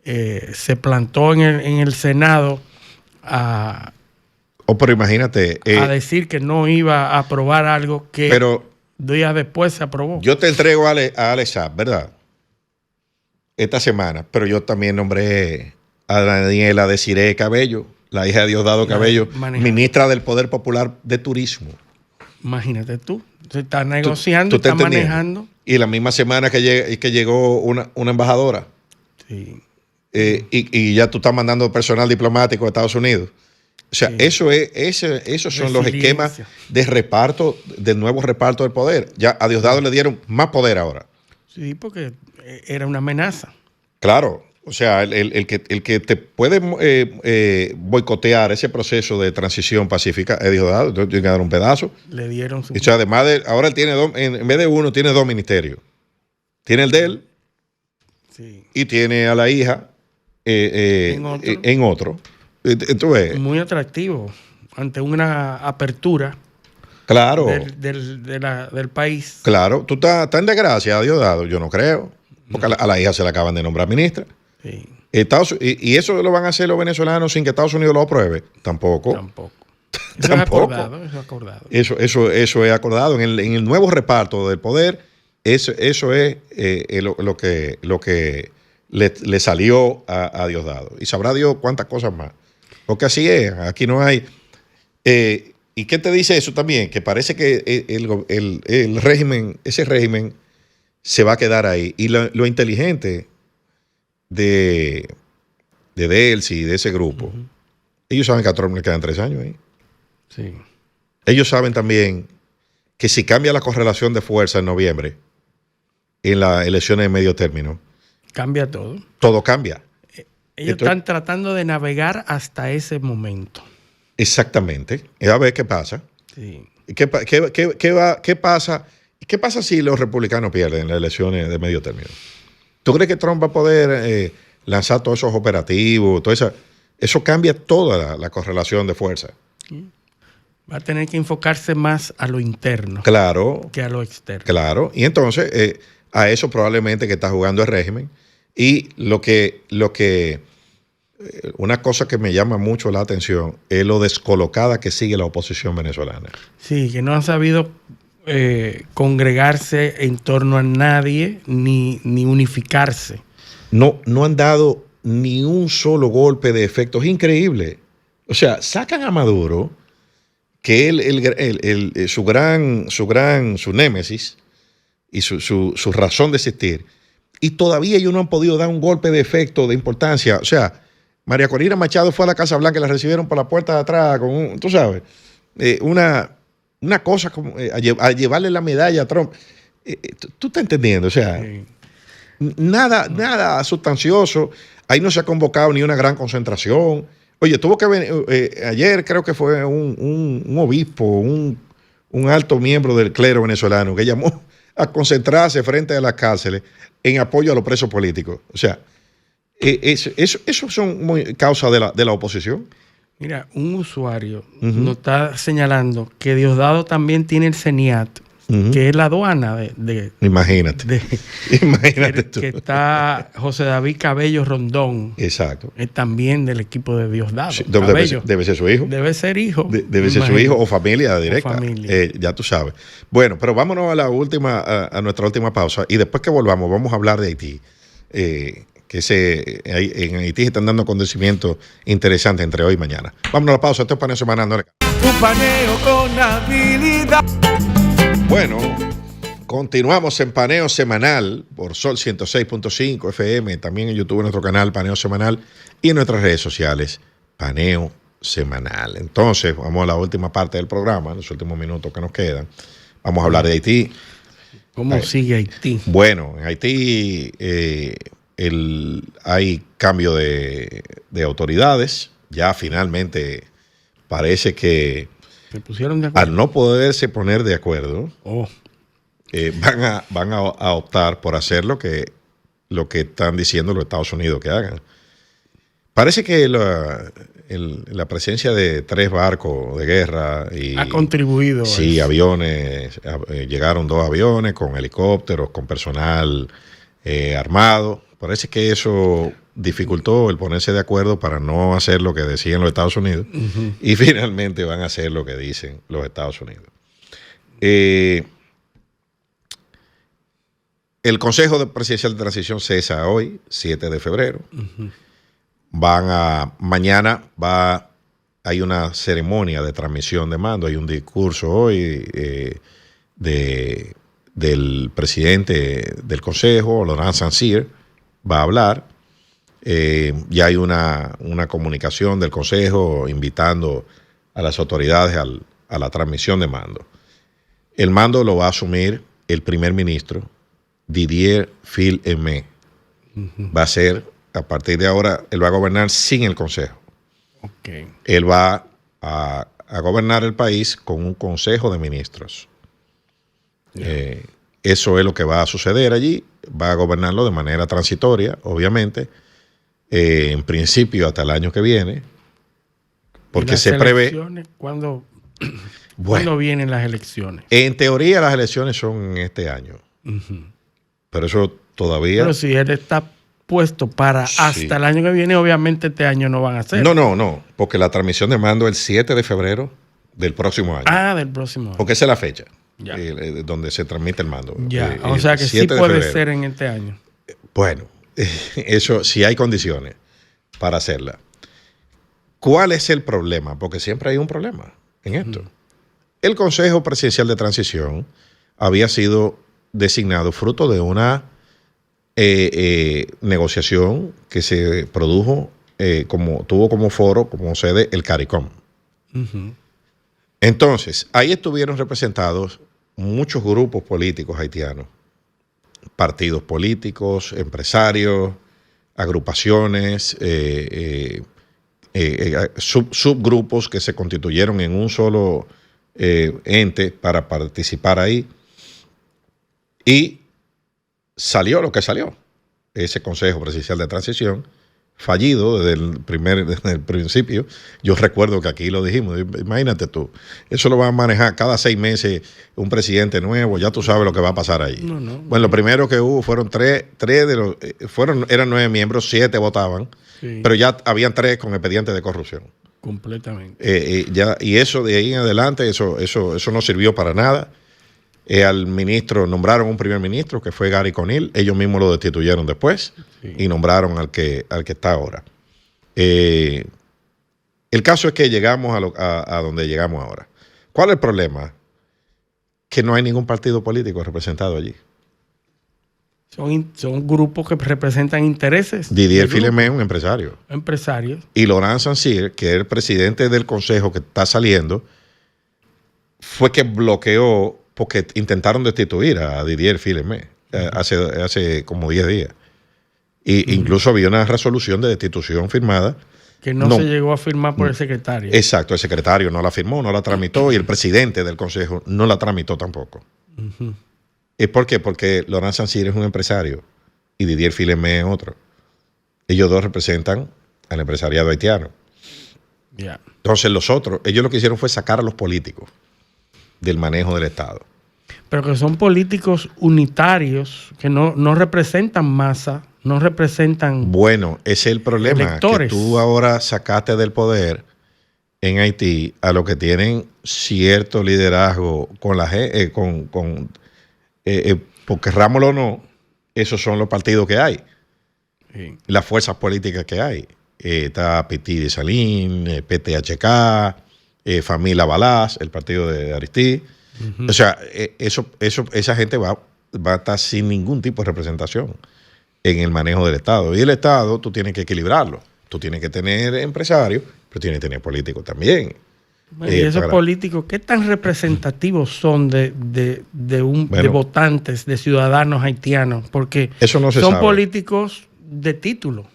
se plantó en el Senado pero imagínate, a decir que no iba a aprobar algo que... días después se aprobó. Yo te entrego a Alex Saab, ¿verdad? Esta semana, pero yo también nombré a Daniela Desiree Cabello, la hija de Diosdado Cabello, ministra del Poder Popular de Turismo. Imagínate tú, se está negociando, está manejando. Y la misma semana que llegó una embajadora. Sí. Y ya tú estás mandando personal diplomático a Estados Unidos. O sea, esos son los esquemas de reparto, del nuevo reparto del poder. Ya a Diosdado le dieron más poder ahora. Sí, porque era una amenaza. Claro. O sea, el que te puede boicotear ese proceso de transición pacífica es Diosdado. Entonces tiene que dar un pedazo. Le dieron su... O sea, además ahora él tiene en vez de uno, tiene 2 ministerios. Tiene el de él y tiene a la hija en otro. Entonces, muy atractivo ante una apertura. Claro. Del país. Claro. Tú estás en desgracia, Diosdado. Yo no creo. Porque a la hija se le acaban de nombrar ministra. Sí. Y eso lo van a hacer los venezolanos sin que Estados Unidos lo apruebe. Tampoco. Eso es acordado. Eso es acordado. En el nuevo reparto del poder, eso es lo que le salió a Diosdado. Y sabrá Dios cuántas cosas más. Porque así es. Aquí no hay... ¿Y qué te dice eso también? Que parece que el régimen, ese régimen se va a quedar ahí. Y lo inteligente de Delcy, de ese grupo, ellos saben que a Trump le quedan 3 años ahí. Sí. Ellos saben también que si cambia la correlación de fuerza en noviembre, en las elecciones de medio término, cambia todo. Todo cambia. Ellos están tratando de navegar hasta ese momento. Exactamente. A ver qué pasa. Sí. ¿Qué pasa? ¿Qué pasa si los republicanos pierden las elecciones de medio término? ¿Tú crees que Trump va a poder lanzar todos esos operativos? Eso cambia toda la correlación de fuerza. Va a tener que enfocarse más a lo interno. Claro. Que a lo externo. Claro. Y entonces, a eso probablemente que está jugando el régimen. Y una cosa que me llama mucho la atención es lo descolocada que sigue la oposición venezolana. Sí, que no han sabido congregarse en torno a nadie ni unificarse. No han dado ni un solo golpe de efecto. Es increíble. O sea, sacan a Maduro, que es su némesis y su razón de existir, y todavía ellos no han podido dar un golpe de efecto de importancia. O sea, María Corina Machado fue a la Casa Blanca y la recibieron por la puerta de atrás con tú sabes, una cosa como a llevarle la medalla a Trump. ¿Tú estás entendiendo? O sea, nada sustancioso. Ahí no se ha convocado ni una gran concentración. Oye, tuvo que venir, ayer creo que fue un obispo, un alto miembro del clero venezolano que llamó a concentrarse frente a las cárceles en apoyo a los presos políticos. O sea, eso son causa de la oposición. Mira, un usuario nos está señalando que Diosdado también tiene el CENIAT, que es la aduana Imagínate. Imagínate tú. Que está José David Cabello Rondón. Exacto. Es también del equipo de Diosdado. Sí, debe ser su hijo. Debe ser hijo. Debe ser su hijo o familia directa. Ya tú sabes. Bueno, pero vámonos a nuestra última pausa. Y después que volvamos, vamos a hablar de Haití. En Haití están dando acontecimientos interesantes entre hoy y mañana. Vámonos a la pausa. Esto es Paneo Semanal. Un paneo con habilidad. Bueno, continuamos en Paneo Semanal por Sol 106.5 FM, también en YouTube, en nuestro canal Paneo Semanal y en nuestras redes sociales Paneo Semanal. Entonces, vamos a la última parte del programa, los últimos minutos que nos quedan. Vamos a hablar de Haití. ¿Cómo sigue Haití? Bueno, en Haití hay cambio de autoridades. Ya finalmente parece que se pusieron de acuerdo. Al no poderse poner de acuerdo, van a optar por hacer lo que están diciendo los Estados Unidos que hagan. Parece que la presencia de 3 barcos de guerra ha contribuido. Sí, aviones, llegaron 2 aviones con helicópteros, con personal armado. Parece que eso dificultó el ponerse de acuerdo para no hacer lo que decían los Estados Unidos y finalmente van a hacer lo que dicen los Estados Unidos. El Consejo Presidencial de Transición cesa hoy, 7 de febrero. Mañana hay una ceremonia de transmisión de mando, hay un discurso hoy del presidente del Consejo, Laurent Saint-Cyr, va a hablar. Ya hay una comunicación del Consejo invitando a las autoridades a la transmisión de mando. El mando lo va a asumir el primer ministro Didier Fil-Aimé. Va a ser a partir de ahora, él va a gobernar sin el Consejo. Okay. Él va a gobernar el país con un Consejo de Ministros. Yeah. Eso es lo que va a suceder allí. Va a gobernarlo de manera transitoria, obviamente, en principio hasta el año que viene, porque se prevé... ¿Cuándo vienen las elecciones? En teoría las elecciones son en este año. Pero eso todavía... Pero si él está puesto para hasta el año que viene, obviamente este año no van a hacer. No, porque la transmisión de mando es el 7 de febrero del próximo año. Ah, del próximo año. Porque esa es la fecha donde se transmite el mando. Ya, o sea que sí puede ser en este año. Bueno, eso sí hay condiciones para hacerla. ¿Cuál es el problema? Porque siempre hay un problema en esto. El Consejo Presidencial de Transición había sido designado fruto de una negociación que se produjo, tuvo como foro, como sede, el CARICOM. Entonces, ahí estuvieron representados muchos grupos políticos haitianos, partidos políticos, empresarios, agrupaciones, subgrupos que se constituyeron en un solo ente para participar ahí. Y salió lo que salió. Ese Consejo Presidencial de Transición, fallido desde el principio. Yo recuerdo que aquí lo dijimos, imagínate tú, eso lo va a manejar cada 6 meses un presidente nuevo, ya tú sabes lo que va a pasar ahí. Bueno, lo primero que hubo fueron eran 9 miembros, 7 votaban, pero ya habían 3 con expedientes de corrupción. Completamente. Y eso de ahí en adelante, eso no sirvió para nada. Al ministro, nombraron un primer ministro que fue Gary Conil, ellos mismos lo destituyeron después y nombraron al que está ahora. El caso es que llegamos a donde llegamos ahora. ¿Cuál es el problema? Que no hay ningún partido político representado allí. Son grupos que representan intereses. Didier Filemé es un empresario. Empresarios. Y Laurent Saint-Cyr, que es el presidente del consejo que está saliendo, fue que bloqueó, porque intentaron destituir a Didier Filemé hace como 10 días. Y incluso había una resolución de destitución firmada. Que no se llegó a firmar por el secretario. Exacto, el secretario no la firmó, no la tramitó, y el presidente del consejo no la tramitó tampoco. ¿Y por qué? Porque Laurent Saint-Cyr es un empresario y Didier Filemé es otro. Ellos dos representan al empresariado haitiano. Entonces los otros, ellos lo que hicieron fue sacar a los políticos del manejo del Estado. Pero que son políticos unitarios que no representan masa, no representan... Bueno, ese es el problema, electores. Que tú ahora sacaste del poder en Haití a los que tienen cierto liderazgo con la porque querrámoslo o no, esos son los partidos que hay, las fuerzas políticas que hay. Está Petit Dessalines, PTHK, Familia Balaz, el partido de Aristide. O sea, esa gente va a estar sin ningún tipo de representación en el manejo del Estado. Y el Estado tú tienes que equilibrarlo. Tú tienes que tener empresarios, pero tienes que tener políticos también. Bueno, y esos políticos, ¿qué tan representativos son de votantes, de ciudadanos haitianos? Porque eso no se son sabe. Políticos de título,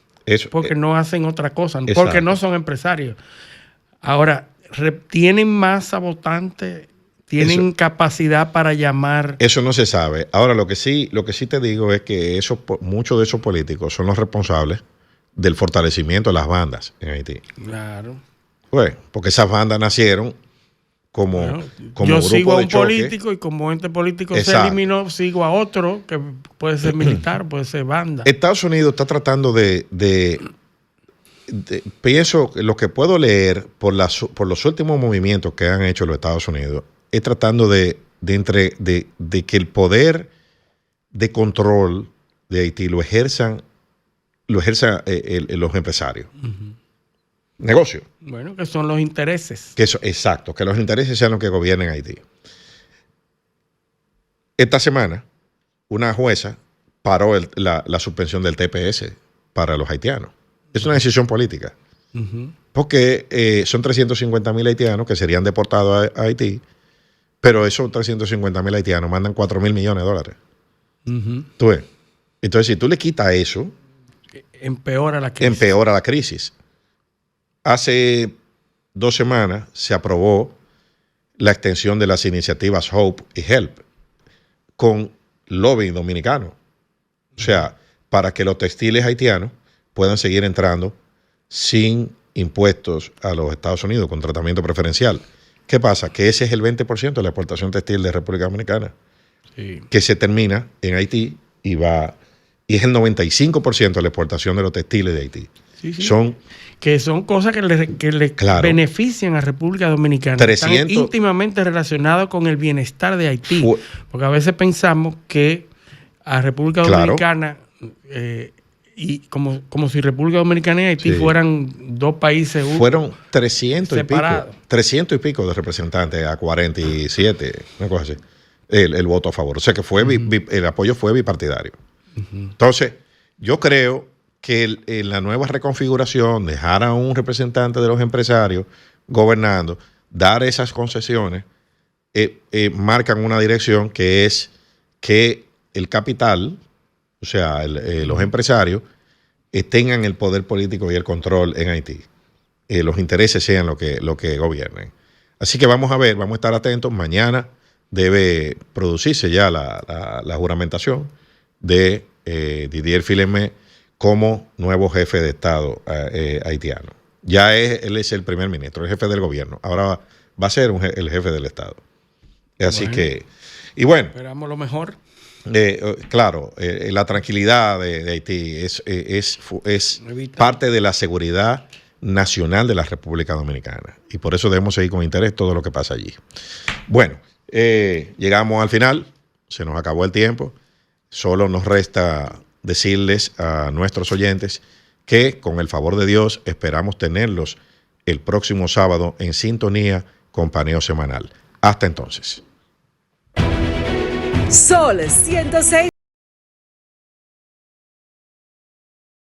porque no hacen otra cosa, porque no son empresarios. Ahora, ¿tienen masa votante? ¿Tienen capacidad para llamar? Eso no se sabe. Ahora, lo que sí te digo es que muchos de esos políticos son los responsables del fortalecimiento de las bandas en Haití. Claro. Pues, porque esas bandas nacieron como yo grupo sigo a un de choque. político y como este político se eliminó, sigo a otro que puede ser militar, puede ser banda. Estados Unidos está tratando pienso que lo que puedo leer por los últimos movimientos que han hecho los Estados Unidos es tratando de que el poder de control de Haití lo ejerzan los empresarios. Negocio. Bueno, que son los intereses. Exacto, que los intereses sean los que gobiernen Haití. Esta semana, una jueza paró la suspensión del TPS para los haitianos. Es una decisión política. Porque son 350,000 haitianos que serían deportados a Haití, pero esos 350,000 haitianos mandan $4,000 millones. ¿Tú ves? Entonces, si tú le quitas eso... empeora la crisis. Empeora la crisis. Hace 2 semanas se aprobó la extensión de las iniciativas HOPE y HELP con lobby dominicano. O sea, para que los textiles haitianos puedan seguir entrando sin impuestos a los Estados Unidos con tratamiento preferencial. ¿Qué pasa? Que ese es el 20% de la exportación textil de República Dominicana, que se termina en Haití y es el 95% de la exportación de los textiles de Haití. Son cosas que le benefician a República Dominicana. 300, están íntimamente relacionados con el bienestar de Haití. Porque a veces pensamos que a República Dominicana, y como si República Dominicana y Haití fueran dos países fueron 300 separados. 300 y pico de representantes a 47, una cosa así, el voto a favor. O sea que el apoyo fue bipartidario. Entonces, yo creo que en la nueva reconfiguración, dejar a un representante de los empresarios gobernando, dar esas concesiones, marcan una dirección que es que el capital, o sea, los empresarios, tengan el poder político y el control en Haití. Los intereses sean lo que gobiernen. Así que vamos a ver, vamos a estar atentos. Mañana debe producirse ya la juramentación de Didier Filemé como nuevo jefe de Estado haitiano. Ya él es el primer ministro, el jefe del gobierno. Ahora va a ser el jefe del Estado. Así que, y bueno. Esperamos lo mejor. Claro, la tranquilidad de Haití es parte de la seguridad nacional de la República Dominicana. Y por eso debemos seguir con interés todo lo que pasa allí. Bueno, llegamos al final, se nos acabó el tiempo. Solo nos resta decirles a nuestros oyentes que, con el favor de Dios, esperamos tenerlos el próximo sábado en sintonía con Paneo Semanal. Hasta entonces. Sol 106.